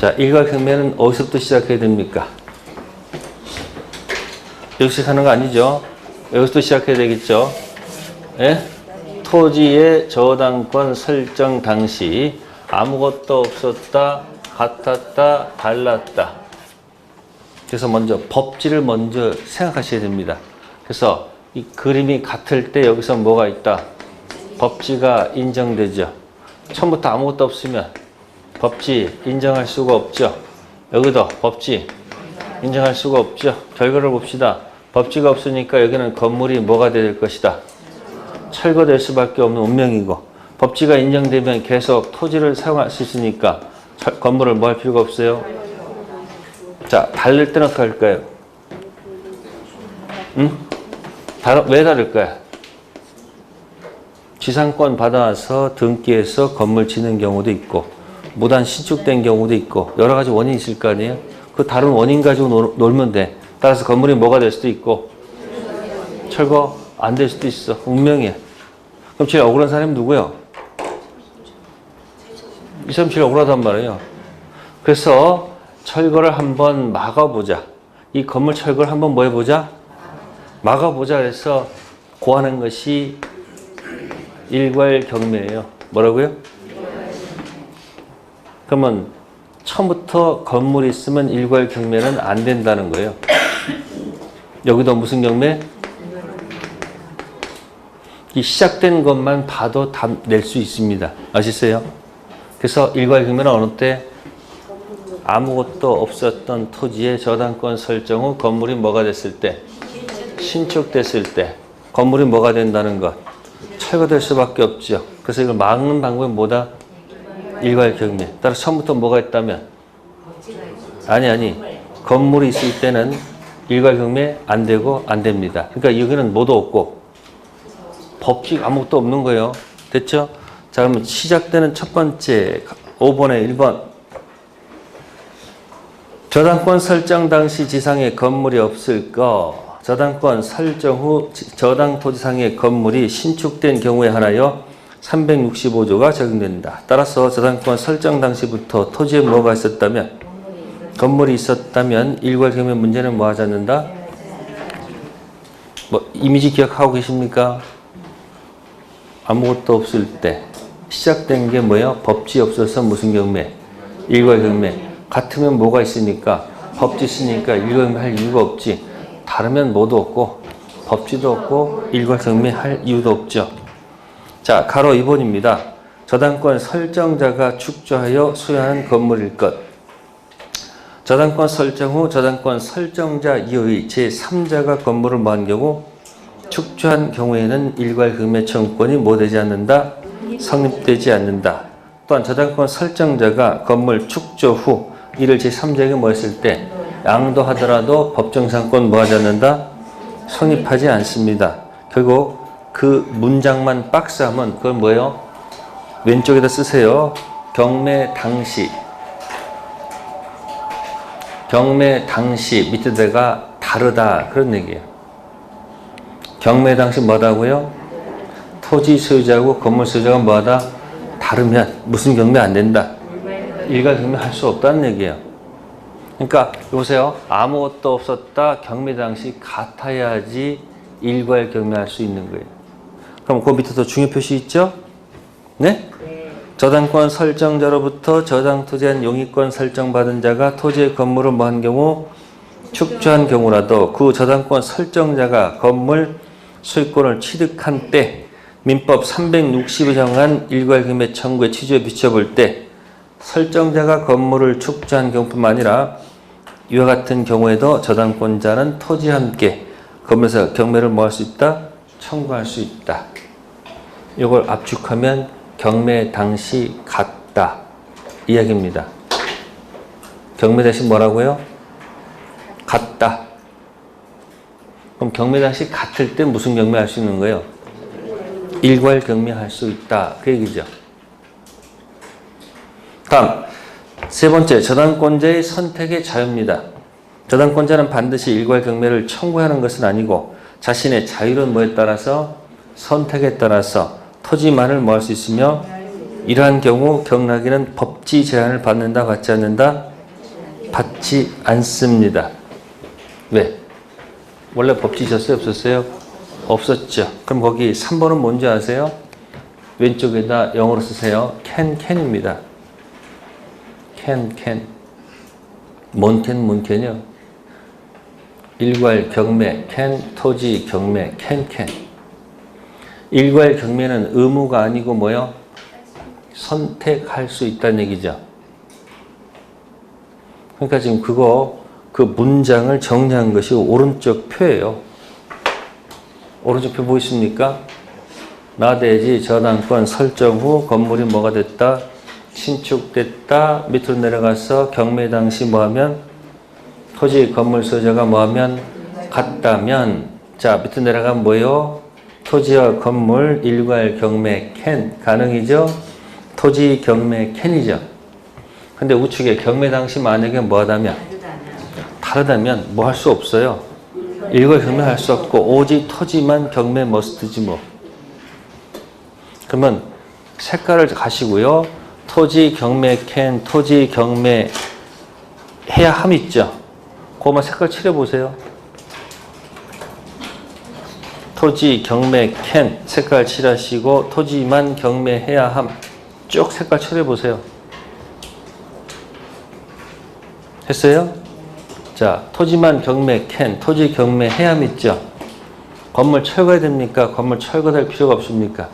자, 일괄 경매는 어디서부터 시작해야 됩니까? 여기서 시작하는 거 아니죠? 여기서부터 시작해야 되겠죠? 예? 토지의 저당권 설정 당시 아무것도 없었다, 같았다, 달랐다. 그래서 먼저 법지를 먼저 생각하셔야 됩니다. 그래서 이 그림이 같을 때 여기서 뭐가 있다? 법지가 인정되죠. 처음부터 아무것도 없으면 법지 인정할 수가 없죠. 여기도 법지 인정할 수가 없죠. 결과를 봅시다. 법지가 없으니까 여기는 건물이 뭐가 될 것이다? 철거될 수밖에 없는 운명이고, 법지가 인정되면 계속 토지를 사용할 수 있으니까 건물을 뭐 할 필요가 없어요. 자, 달릴 때는 어떻게 할까요? 응? 왜 다를 거야? 지상권 받아와서 등기해서 건물 짓는 경우도 있고 무단 신축된 경우도 있고 여러 가지 원인이 있을 거 아니에요? 그 다른 원인 가지고 놀면 돼. 따라서 건물이 뭐가 될 수도 있고 철거 안 될 수도 있어. 운명이야. 그럼 제일 억울한 사람이 누구야? 이 사람 제일 억울하단 말이에요. 그래서 철거를 한번 막아보자. 이 건물 철거를 한번 뭐 해보자? 막아보자. 그래서 고하는 것이 일괄경매예요. 뭐라고요? 그러면 처음부터 건물이 있으면 일괄경매는 안 된다는 거예요. 여기도 무슨 경매? 이 시작된 것만 봐도 다 낼 수 있습니다. 아시세요? 그래서 일괄경매는 어느 때? 아무것도 없었던 토지에 저당권 설정 후 건물이 뭐가 됐을 때? 신축됐을 때 건물이 뭐가 된다는 것? 철거될 수밖에 없죠. 그래서 이걸 막는 방법이 뭐다? 일괄경매. 따라서 처음부터 뭐가 있다면? 아니. 건물이 있을 때는 일괄경매 안 되고 안 됩니다. 그러니까 여기는 뭐도 없고 법칙 아무것도 없는 거예요. 됐죠? 자, 그러면 시작되는 첫 번째 5번에 1번. 저당권 설정 당시 지상에 건물이 없을 거. 저당권 설정 후 저당 토지상의 건물이 신축된 경우에 한하여 365조가 적용된다. 따라서 저당권 설정 당시부터 토지에 뭐가 있었다면? 건물이 있었다면 일괄경매 문제는 뭐 하지 않는다? 뭐 이미지 기억하고 계십니까? 아무것도 없을 때 시작된 게 뭐예요? 법지 없어서 무슨 경매? 일괄경매. 같으면 뭐가 있으니까? 법지 있으니까 일괄경매 할 이유가 없지. 다르면 뭐도 없고 법지도 없고 일괄경매 할 이유도 없죠. 자, 가로 2번입니다. 저당권 설정자가 축조하여 소유하는 건물일 것. 저당권 설정 후 저당권 설정자 이후의 제3자가 건물을 뭐한 경우 축조한 경우에는 일괄경매 청구권이 뭐 되지 않는다? 성립되지 않는다. 또한 저당권 설정자가 건물 축조 후 이를 제3자에게 뭐 했을 때 양도하더라도 법정상권 뭐 하지 않는다? 성립하지 않습니다. 결국 그 문장만 박스하면 그건 뭐예요? 왼쪽에다 쓰세요. 경매 당시. 경매 당시 밑에다가 다르다. 그런 얘기예요. 경매 당시 뭐라고요? 토지 소유자하고 건물 소유자가 뭐하다? 다르면 무슨 경매 안 된다? 일괄경매 할 수 없다는 얘기예요. 그러니까 보세요. 아무것도 없었다. 경매 당시 같아야지 일괄경매할 수 있는 거예요. 그럼 그 밑에도 중요 표시 있죠? 네? 저당권 설정자로부터 저당 토지한 용의권 설정받은 자가 토지의 건물을 뭐한 경우 축조한 경우라도 그 저당권 설정자가 건물 소유권을 취득한 때 민법 360에 정한 일괄경매 청구의 취지에 비춰볼 때 설정자가 건물을 축조한 경우뿐만 아니라 이와 같은 경우에도 저당권자는 토지와 함께 건물에서 경매를 뭐 할 수 있다? 청구할 수 있다. 이걸 압축하면 경매 당시 같다 이야기입니다. 경매 당시 뭐라고요? 같다. 그럼 경매 당시 같을 때 무슨 경매 할 수 있는 거예요? 일괄 경매 할 수 있다. 그 얘기죠. 다음 세 번째, 저당권자의 선택의 자유입니다. 저당권자는 반드시 일괄 경매를 청구하는 것은 아니고 자신의 자유로운 뭐에 따라서 선택에 따라서 토지만을 뭐 할 수 있으며 이러한 경우 경락에는 법지 제한을 받는다 받지 않는다? 받지 않습니다. 왜? 원래 법지 있었어요? 없었어요? 없었죠. 그럼 거기 3번은 뭔지 아세요? 왼쪽에다 영어로 쓰세요. can입니다. can. 뭔 캔이요? 일괄 경매, 토지 경매, can. 일괄 경매는 의무가 아니고 뭐요? 선택할 수 있다는 얘기죠. 그러니까 지금 그 문장을 정리한 것이 오른쪽 표예요. 오른쪽 표 보이십니까? 나대지 저당권 설정 후 건물이 뭐가 됐다? 신축됐다. 밑으로 내려가서 경매 당시 뭐하면 토지 건물 소유자가 뭐하면 같다면 자, 밑에 내려가면 뭐예요? 토지와 건물, 일괄 경매 캔 가능이죠? 토지 경매 캔이죠. 근데 우측에 경매 당시 만약에 뭐하다면 다르다면 뭐 할 수 없어요. 일괄 경매 할 수 없고 오직 토지만 경매 머스트지 뭐. 그러면 색깔을 가시고요. 토지 경매 캔, 토지 경매 해야 함 있죠. 그거만 색깔 칠해보세요. 토지 경매 캔 색깔 칠하시고 토지만 경매해야 함 쭉 색깔 칠해보세요. 했어요? 자, 토지만 경매 캔, 토지 경매해야 함 있죠. 건물 철거해야 됩니까? 건물 철거될 필요가 없습니까?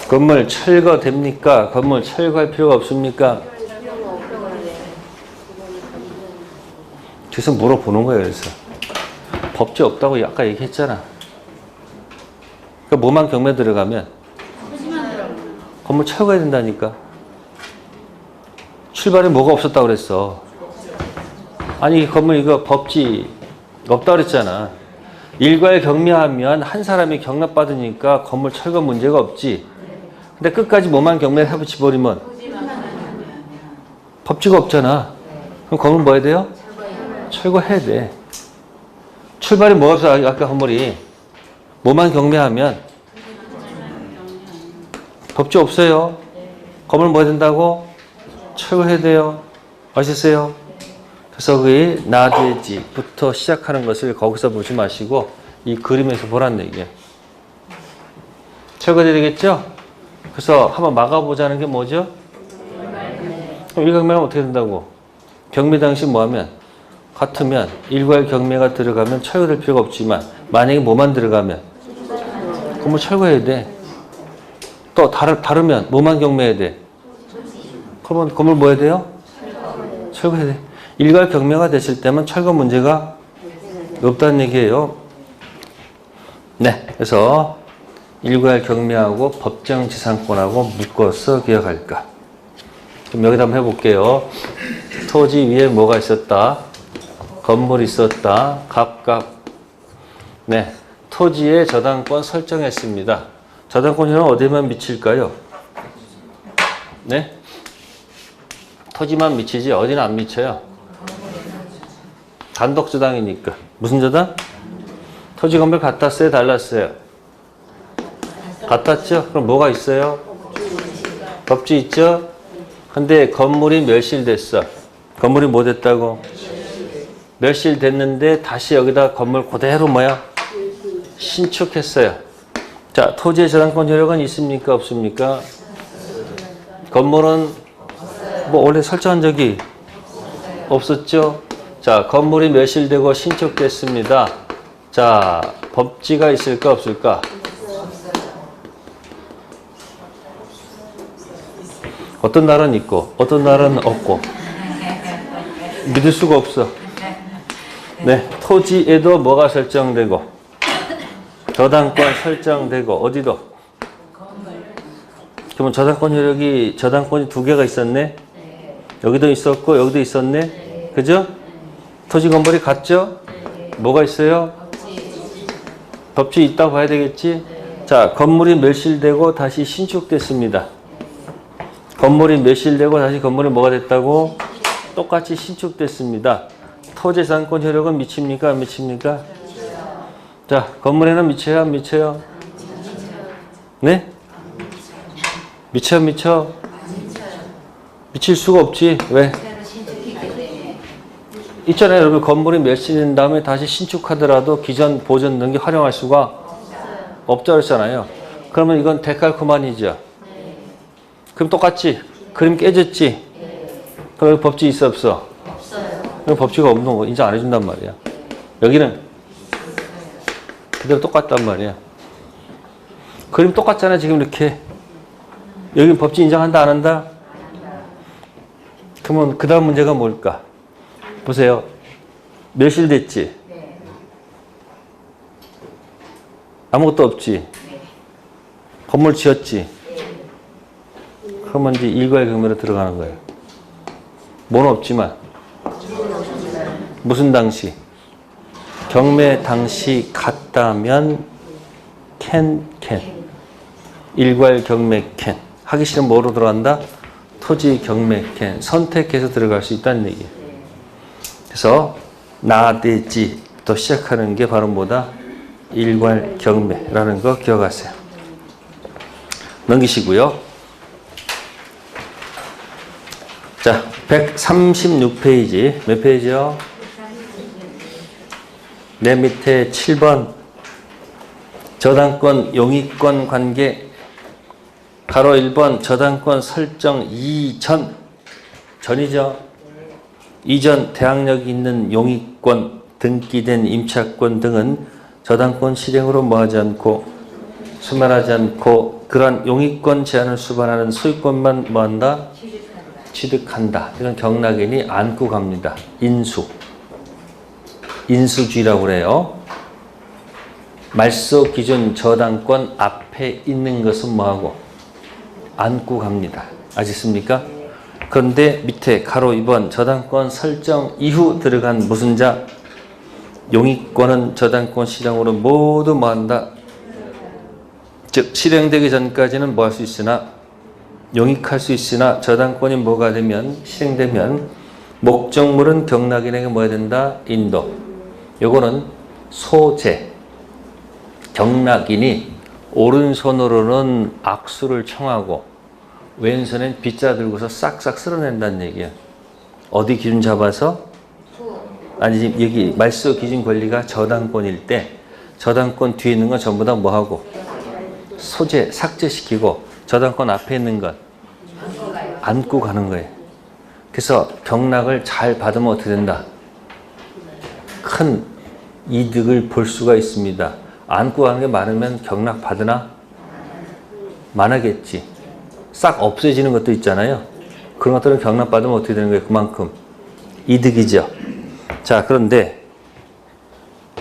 건물 철거됩니까? 건물 철거할 필요가 없습니까? 그래서 물어보는 거예요. 그래서 법제 없다고 아까 얘기했잖아. 그러니까 뭐만 경매 들어가면 건물 철거해야 된다니까. 출발에 뭐가 없었다고 그랬어. 아니 건물 이거 법지 없다고 그랬잖아. 일괄 경매하면 한 사람이 경납받으니까 건물 철거 문제가 없지. 근데 끝까지 뭐만 경매를 해붙여버리면 법지가 없잖아. 그럼 건물 뭐 해야 돼요? 철거해야 돼. 출발이 뭐가 없어? 아까 건물이 뭐만 경매하면 법지 없어요. 건물 뭐 해야 된다고? 철거해야 돼요. 아셨어요? 그래서 그 나돼지부터 시작하는 것을 거기서 보지 마시고 이 그림에서 보란 얘기예요. 철거돼야 되겠죠? 그래서 한번 막아보자는 게 뭐죠? 그럼 일경매하면 어떻게 된다고? 경매 당시 뭐하면? 같으면 일괄 경매가 들어가면 철거될 필요가 없지만 만약에 뭐만 들어가면 건물 철거해야 돼. 또 다르면 뭐만 경매해야 돼? 그러면 건물 뭐 해야 돼요? 철거해야 돼. 일괄 경매가 됐을 때면 철거 문제가 없다는 얘기예요. 네, 그래서 일괄 경매하고 법정 지상권하고 묶어서 기억할까? 그럼 여기다 한번 해볼게요. 토지 위에 뭐가 있었다? 건물이 있었다. 갑갑. 네, 토지의 저당권 설정했습니다. 저당권은 어디만 미칠까요? 네? 토지만 미치지 어디는 안 미쳐요. 단독 저당이니까. 무슨 저당? 토지 건물 같았어요? 달랐어요? 같았죠? 그럼 뭐가 있어요? 법지 있죠? 근데 건물이 멸실됐어. 건물이 뭐 됐다고? 멸실됐는데 다시 여기다 건물 그대로 뭐야? 신축했어요. 자, 토지의 저당권 효력은 있습니까? 없습니까? 건물은 뭐 원래 설정한 적이 없었죠? 자, 건물이 멸실되고 신축됐습니다. 자, 법지가 있을까 없을까? 어떤 날은 있고 어떤 날은 없고 믿을 수가 없어. 네, 토지에도 뭐가 설정되고 저당권 설정되고 어디도. 그러면 저당권이 두 개가 있었네. 여기도 있었고 여기도 있었네. 그죠? 토지 건물이 같죠? 뭐가 있어요? 법지 있다고 봐야 되겠지? 자, 건물이 멸실되고 다시 신축됐습니다. 건물이 멸실되고 다시 건물이 뭐가 됐다고? 똑같이 신축됐습니다. 토지재산권 효력은 미칩니까? 안 미칩니까? 자, 건물에는 미쳐요? 안 미쳐요? 네? 미쳐? 안 미쳐? 미칠 수가 없지. 왜? 있잖아요. 여러분 건물이 멸실된 다음에 다시 신축하더라도 기존 보존 능력 활용할 수가 없다고 했잖아요. 그러면 이건 데칼코마니죠. 그럼 똑같지? 그림 깨졌지? 그럼 여기 법지 있어 없어? 그럼 법지가 없는 거 인정 안 해준단 말이야. 여기는 그대로 똑같단 말이야. 그림 똑같잖아 지금 이렇게. 여기는 법지 인정한다 안 한다? 그러면 그 다음 문제가 뭘까? 보세요. 멸실됐지? 아무것도 없지? 건물 지었지? 그러면 이제 일괄 경매로 들어가는 거예요. 뭐는 없지만 무슨 당시? 경매 당시 같다면 can. 일괄 경매 can. 하기 싫으면 뭐로 들어간다? 토지 경매 can. 선택해서 들어갈 수 있다는 얘기예요. 그래서 나대지부터 시작하는 게 바로 뭐다? 일괄 경매라는 거 기억하세요. 넘기시고요. 자, 136페이지. 몇 페이지요? 맨 밑에 7번. 저당권, 용의권 관계. 가로 1번 저당권 설정 이전. 전이죠. 이전 대항력이 있는 용의권, 등기된 임차권 등은 저당권 실행으로 뭐하지 않고 소멸하지 않고 그러한 용의권 제한을 수반하는 소유권만 뭐한다? 취득한다. 이건 경락인이 안고 갑니다. 인수주의라고 그래요. 말소 기준 저당권 앞에 있는 것은 뭐하고? 안고 갑니다. 아시겠습니까? 그런데 밑에 가로 2번 저당권 설정 이후 들어간 무슨 자? 용의권은 저당권 실행으로 모두 뭐한다? 즉 실행되기 전까지는 뭐 할 수 있으나 용익할 수 있으나 저당권이 뭐가 되면 실행되면 목적물은 경락인에게 뭐 해야 된다? 인도. 요거는 소재. 경락인이 오른손으로는 악수를 청하고 왼손엔 빗자 들고서 싹싹 쓸어낸다는 얘기야. 어디 기준 잡아서? 아니 지금 여기 말소 기준 권리가 저당권일 때 저당권 뒤에 있는 건 전부 다 뭐하고? 소재, 삭제시키고 저당권 앞에 있는 건 안고 가는 거예요. 그래서 경락을 잘 받으면 어떻게 된다? 큰 이득을 볼 수가 있습니다. 안고 가는 게 많으면 경락 받으나? 많아겠지. 싹 없어지는 것도 있잖아요. 그런 것들은 경락 받으면 어떻게 되는 거예요? 그만큼 이득이죠. 자, 그런데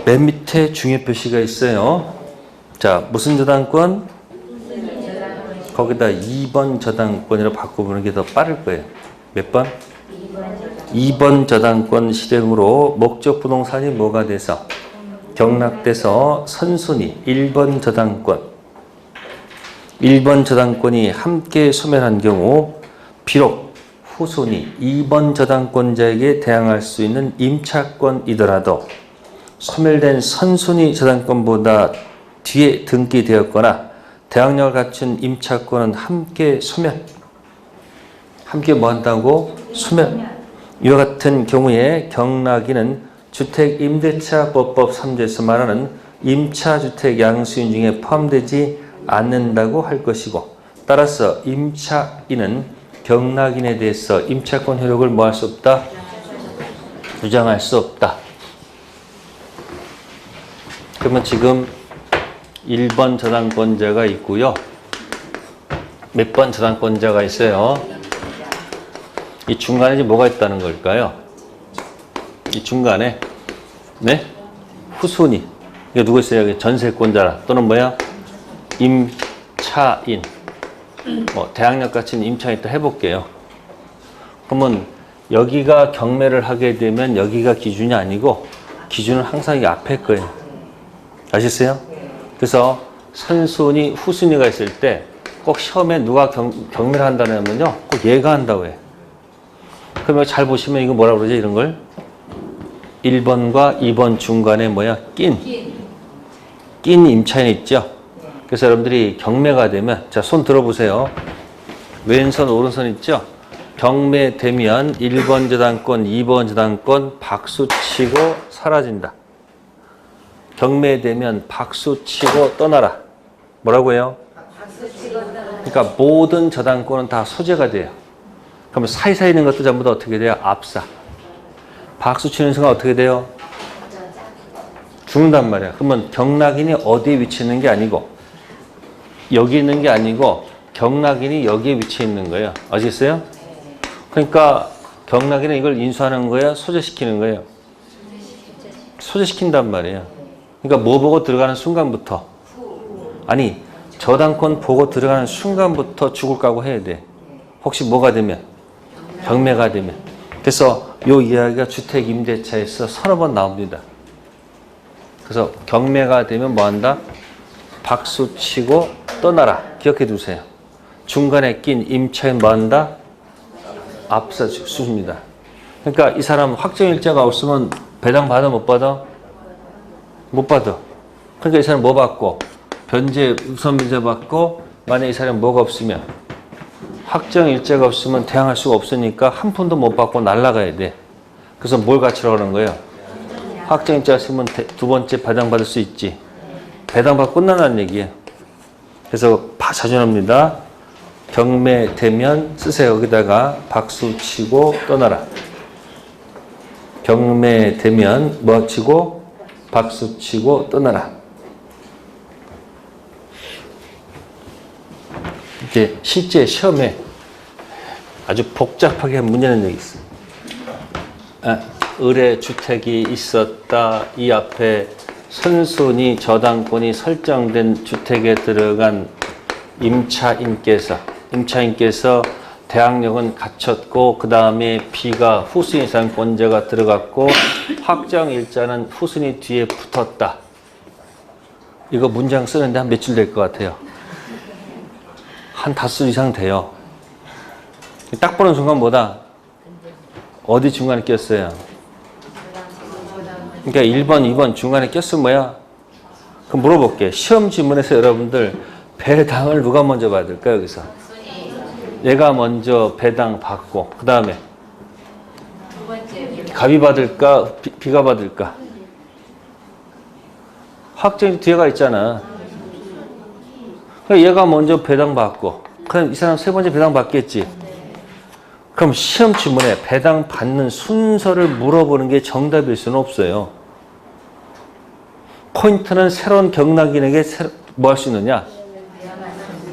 맨 밑에 중요 표시가 있어요. 자, 무슨 저당권? 거기다 2번 저당권이라고 바꿔보는 게 더 빠를 거예요. 몇 번? 2번 저당권 실행으로 목적 부동산이 뭐가 돼서? 경락돼서 선순위 1번 저당권. 1번 저당권이 함께 소멸한 경우 비록 후순위 2번 저당권자에게 대항할 수 있는 임차권이더라도 소멸된 선순위 저당권보다 뒤에 등기되었거나 대항력을 갖춘 임차권은 함께 소멸. 함께 뭐 한다고? 소멸. 이와 같은 경우에 경락인은 주택임대차법법 3조에서 말하는 임차주택 양수인 중에 포함되지 않는다고 할 것이고 따라서 임차인은 경락인에 대해서 임차권 효력을 뭐 할 수 없다? 주장할 수 없다. 그러면 지금 1번 저당권자가 있고요. 몇 번 저당권자가 있어요? 이 중간에 이제 뭐가 있다는 걸까요? 이 중간에 네? 후순위. 이거 누구 있어요? 여기 전세권자 또는 뭐야? 임차인. 뭐 대항력 같은 임차인 또 해볼게요. 그러면 여기가 경매를 하게 되면 여기가 기준이 아니고 기준은 항상 이 앞에 거예요. 아시겠어요? 그래서 선순위, 후순위가 있을 때 꼭 시험에 누가 경매를 한다면요, 꼭 얘가 한다고 해요. 그러면 잘 보시면 이거 뭐라 그러죠? 이런 걸 1번과 2번 중간에 뭐야? 낀 임차인 있죠? 그래서 여러분들이 경매가 되면 자, 손 들어보세요. 왼손, 오른손 있죠? 경매되면 1번 저당권, 2번 저당권 박수치고 사라진다. 경매되면 박수치고 떠나라. 뭐라고 해요? 그러니까 모든 저당권은 다 소재가 돼요. 그러면 사이사이 있는 것도 전부 다 어떻게 돼요? 압사. 박수치는 순간 어떻게 돼요? 죽는단 말이야. 그러면 경락인이 어디에 위치해 있는 게 아니고 여기 있는 게 아니고 경락인이 여기에 위치해 있는 거예요. 아시겠어요? 그러니까 경락인은 이걸 인수하는 거예요? 소재시키는 거예요? 소재시킨단 말이에요. 그러니까 뭐 보고 들어가는 순간부터 아니 저당권 보고 들어가는 순간부터 죽을 각오 해야 돼. 혹시 뭐가 되면? 경매가 되면. 그래서 요 이야기가 주택 임대차에서 서너 번 나옵니다. 그래서 경매가 되면 뭐 한다? 박수 치고 떠나라. 기억해 두세요. 중간에 낀 임차인 뭐 한다? 앞서 줍니다. 그러니까 이 사람 확정일자가 없으면 배당 받아 못 받아? 못 받아. 그러니까 이 사람 뭐 받고? 변제 우선 변제 받고, 만약에 이 사람 뭐가 없으면 확정일자가 없으면 대항할 수가 없으니까 한 푼도 못 받고 날아가야 돼. 그래서 뭘 갖추라고 하는 거예요? 확정일자가 있으면 두 번째 배당 받을 수 있지. 배당 받고 끝나는 얘기예요. 그래서 자주 나옵니다. 경매되면 쓰세요. 여기다가 박수 치고 떠나라. 경매되면 뭐 치고? 박수 치고 떠나라. 이제 실제 시험에 아주 복잡하게 문제는 여기 있어요. 의뢰 주택이 있었다. 이 앞에 선순위 저당권이 설정된 주택에 들어간 임차인께서 대항력은 갖췄고 그 다음에 B가 후순위 상권자가 들어갔고 확정일자는 후순위 뒤에 붙었다. 이거 문장 쓰는데 한 며칠 될 것 같아요. 한 다수 이상 돼요. 딱 보는 순간 뭐다? 어디 중간에 꼈어요? 그러니까 1번, 2번 중간에 꼈으면 뭐야? 그럼 물어볼게. 시험 지문에서 여러분들 배당을 누가 먼저 받을까요? 여기서 얘가 먼저 배당 받고 그 다음에 갑이 받을까? B가 받을까? 확정이 뒤에가 있잖아. 얘가 먼저 배당 받고 그럼 이 사람 세 번째 배당 받겠지. 그럼 시험 지문에 배당 받는 순서를 물어보는 게 정답일 수는 없어요. 포인트는 새로운 경락인에게 뭐 할 수 있느냐?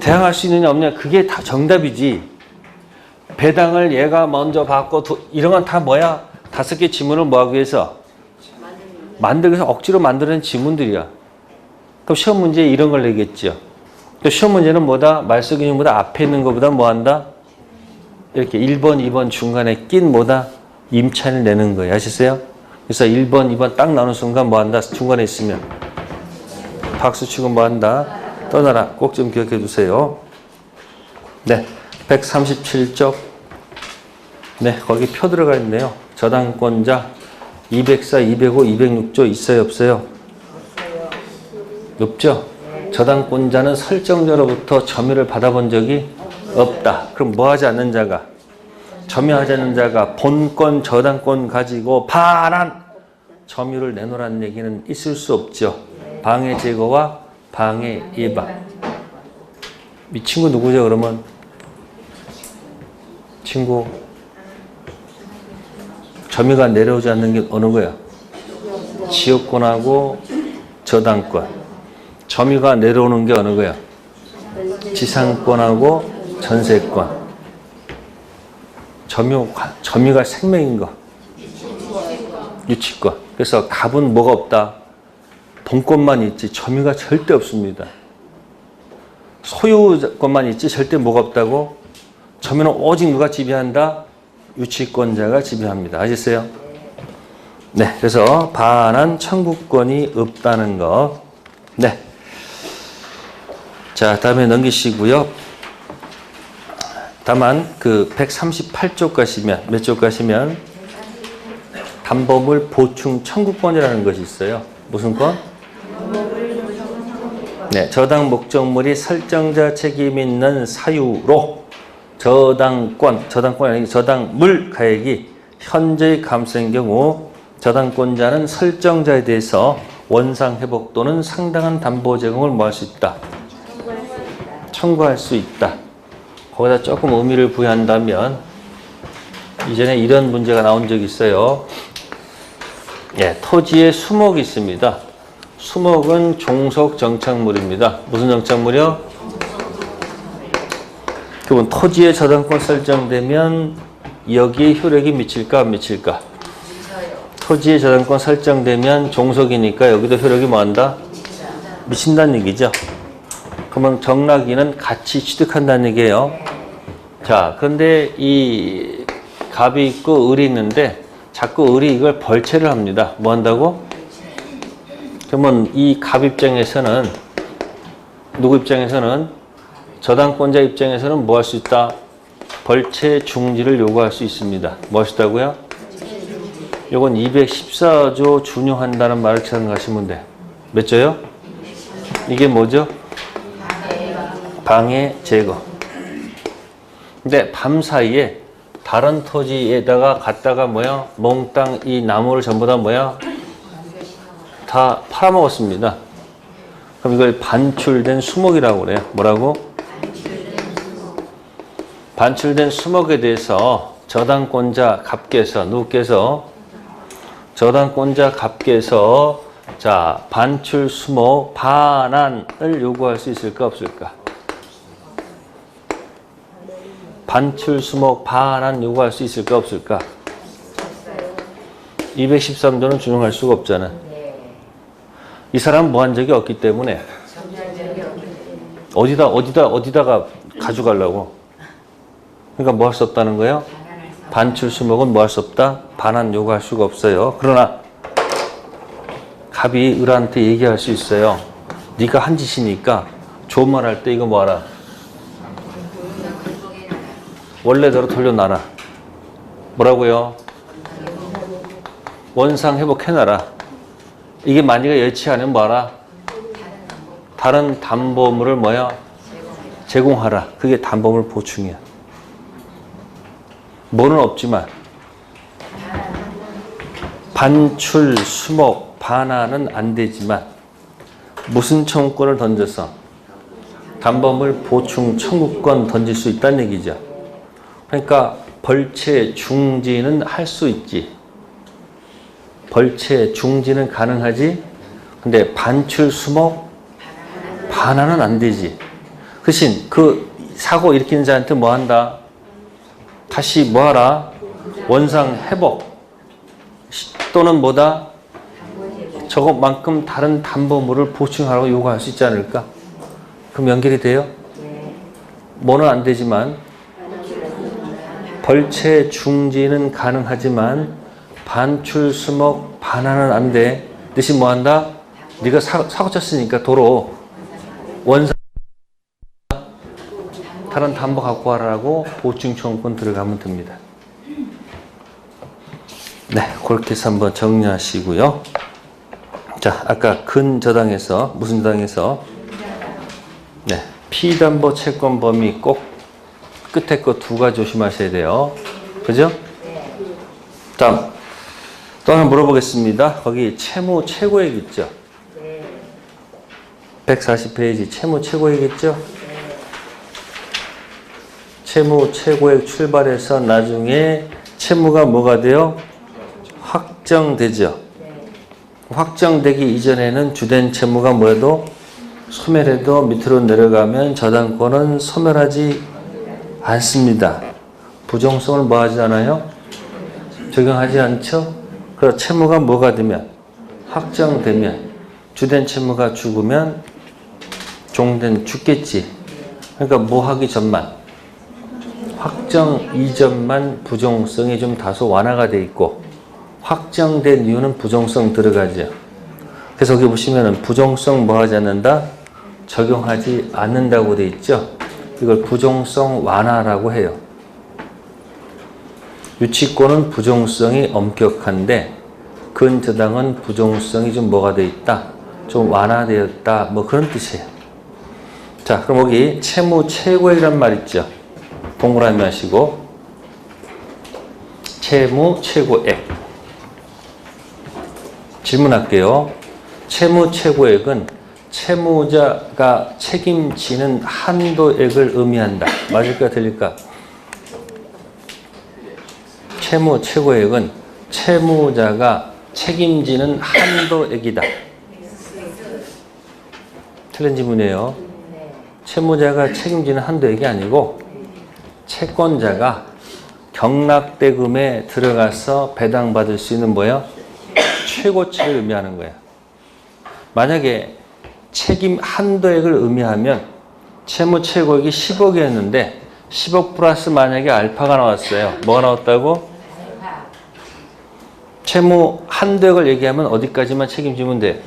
대항할 수 있느냐 없느냐, 그게 다 정답이지. 배당을 얘가 먼저 받고 이런 건 다 뭐야? 5개 지문을 뭐 하기 위해서? 만들기 위해서 억지로 만드는 지문들이야. 그럼 시험 문제에 이런 걸 내겠죠. 또 시험 문제는 뭐다? 말소 기준보다 앞에 있는 것보다 뭐 한다? 이렇게 1번, 2번 중간에 낀 뭐다? 임차인을 내는 거예요. 아시겠어요? 그래서 1번, 2번 딱 나오는 순간 뭐 한다? 중간에 있으면 박수 치고 뭐 한다? 떠나라. 꼭 좀 기억해 두세요. 네, 137쪽. 네, 거기 표 들어가 있네요. 저당권자 204, 205, 206조 있어요, 없어요? 없죠? 저당권자는 설정자로부터 점유를 받아본 적이 없다. 그럼 뭐 하지 않는 자가? 점유하지 않는 자가 본권, 저당권 가지고 반환 점유를 내놓으라는 얘기는 있을 수 없죠. 방해 제거와 방해 예방. 이 친구 누구죠, 그러면? 친구. 점유가 내려오지 않는 게 어느 거야? 지역권하고 저당권. 점유가 내려오는 게 어느 거야? 지상권하고 전세권. 점유가 생명인 거. 유치권. 그래서 갑은 뭐가 없다? 본권만 있지 점유가 절대 없습니다. 소유권만 있지 절대 뭐가 없다고? 점유는 오직 누가 지배한다? 유치권자가 지배합니다. 아시겠어요? 네, 그래서 반환 청구권이 없다는 거. 네. 자, 다음에 넘기시고요. 다만 그 138쪽 가시면, 몇 쪽 가시면 담보물 보충 청구권이라는 것이 있어요. 무슨 권? 네, 저당 목적물이 설정자 책임 있는 사유로 저당권이 아니고 저당물 가액이 현저히 감소한 경우 저당권자는 설정자에 대해서 원상 회복 또는 상당한 담보 제공을 뭐 할 수 있다? 청구할 수 있다. 거기다 조금 의미를 부여한다면 이전에 이런 문제가 나온 적이 있어요. 예, 토지에 수목이 있습니다. 수목은 종속 정착물입니다. 무슨 정착물이요? 그러면 토지에 저당권 설정되면 여기에 효력이 미칠까 안 미칠까? 토지에 저당권 설정되면 종속이니까 여기도 효력이 뭐한다? 미친다는 얘기죠. 그러면 정락인은 같이 취득한다는 얘기예요. 자, 그런데 이 갑이 있고 을이 있는데 자꾸 을이 이걸 벌채를 합니다. 뭐 한다고? 그러면 이 갑 입장에서는, 누구 입장에서는, 저당권자 입장에서는 뭐 할 수 있다? 벌채 중지를 요구할 수 있습니다. 뭐 하시다고요? 요건 214조 준용한다는 말을 생각하시면 돼. 몇 조요? 이게 뭐죠? 방해 제거. 근데 밤 사이에 다른 토지에다가 갔다가 뭐야? 몽땅 이 나무를 전부 다 뭐야? 다 팔아먹었습니다. 그럼 이걸 반출된 수목이라고 그래요. 뭐라고? 반출된 수목에 대해서 저당권자 갑께서, 누구께서? 저당권자 갑께서 자, 반출 수목 반환을 요구할 수 있을까 없을까? 반출 수목 반환 요구할 수 있을까 없을까? 213조는 준용할 수가 없잖아. 이 사람은 뭐 한 적이 없기 때문에 어디다가 가져가려고? 그러니까 뭐 할 수 없다는 거예요? 반출 수목은 뭐 할 수 없다? 반환 요구할 수가 없어요. 그러나 갑이 을한테 얘기할 수 있어요. 네가 한 짓이니까 좋은 말 할 때 이거 뭐 하라? 원래대로 돌려놔라. 뭐라고요? 원상 회복해놔라. 이게 만약에 여의치 않으면 뭐하라? 다른 담보물을 뭐야? 제공하라. 그게 담보물 보충이야. 뭐는 없지만 반출, 수목, 반환은 안 되지만 무슨 청구권을 던져서 담보물 보충 청구권 던질 수 있다는 얘기죠. 그러니까 벌채 중지는 할 수 있지. 벌채 중지는 가능하지. 근데 반출, 수목, 반환은 안 되지. 그 대신 그 사고 일으키는 자한테 뭐 한다? 다시 뭐 하라? 원상 회복 또는 뭐다? 저것만큼 다른 담보물을 보충하라고 요구할 수 있지 않을까? 그럼 연결이 돼요? 뭐는 안 되지만 벌채 중지는 가능하지만 반출, 수목, 반환은 안 돼. 대신 뭐 한다? 네가 사고 쳤으니까 도로 원상 다른 담보 갖고 와라고 보충 청구권 들어가면 됩니다. 네, 그렇게 해서 한번 정리하시고요. 자, 아까 근저당에서 무슨 저당에서 네, 피담보 채권 범위 꼭 끝에 거 두 가지 조심하셔야 돼요. 그죠? 다음 또 하나 물어보겠습니다. 거기 채무 최고액 있죠? 140페이지 채무 최고액 있죠? 채무 최고액 출발해서 나중에 채무가 뭐가 돼요? 확정되죠. 확정되기 이전에는 주된 채무가 뭐래도 소멸해도 밑으로 내려가면 저당권은 소멸하지 않습니다. 부정성을 뭐 하지 않아요? 적용하지 않죠? 그래서 채무가 뭐가 되면? 확정되면 주된 채무가 죽으면 종된 죽겠지. 그러니까 뭐 하기 전만 확정 이전만 부정성이 좀 다소 완화가 돼 있고 확정된 이유는 부정성 들어가죠. 그래서 여기 보시면은 부정성 뭐 하지 않는다? 적용하지 않는다고 돼 있죠. 이걸 부정성 완화라고 해요. 유치권은 부정성이 엄격한데 근저당은 부정성이 좀 뭐가 돼 있다? 좀 완화되었다. 뭐 그런 뜻이에요. 자, 그럼 여기 채무 최고액이란 말 있죠. 동그라미 하시고 채무 최고액 질문할게요. 채무 최고액은 채무자가 책임지는 한도액을 의미한다. 맞을까 틀릴까? 채무 최고액은 채무자가 책임지는 한도액이다. 틀린 질문이에요. 채무자가 책임지는 한도액이 아니고 채권자가 경락대금에 들어가서 배당받을 수 있는 뭐예요? 최고치를 의미하는 거예요. 만약에 책임 한도액을 의미하면 채무 최고액이 10억이었는데 10억 플러스 만약에 알파가 나왔어요. 뭐가 나왔다고? 채무 한도액을 얘기하면 어디까지만 책임지면 돼?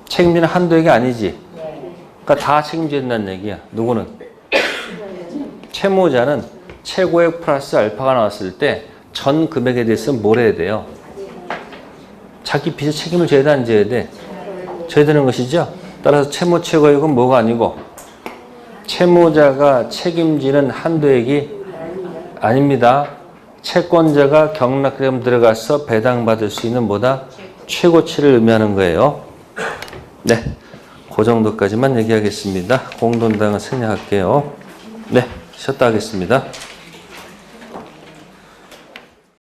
책임지는 한도액이 아니지. 그러니까 다 책임져야 된다는 얘기야. 누구는? 채무자는 최고액 플러스 알파가 나왔을 때 전 금액에 대해서는 뭘 해야 돼요? 자기 빚에 책임을 져야 돼, 안 져야 돼? 져야 되는 것이죠. 따라서 채무 최고액은 뭐가 아니고 채무자가 책임지는 한도액이 아닙니다. 채권자가 경락금 들어가서 배당받을 수 있는 뭐다? 최고치를 의미하는 거예요. 네, 그 정도까지만 얘기하겠습니다. 공돈당은 생략할게요. 네, 쉬었다 하겠습니다.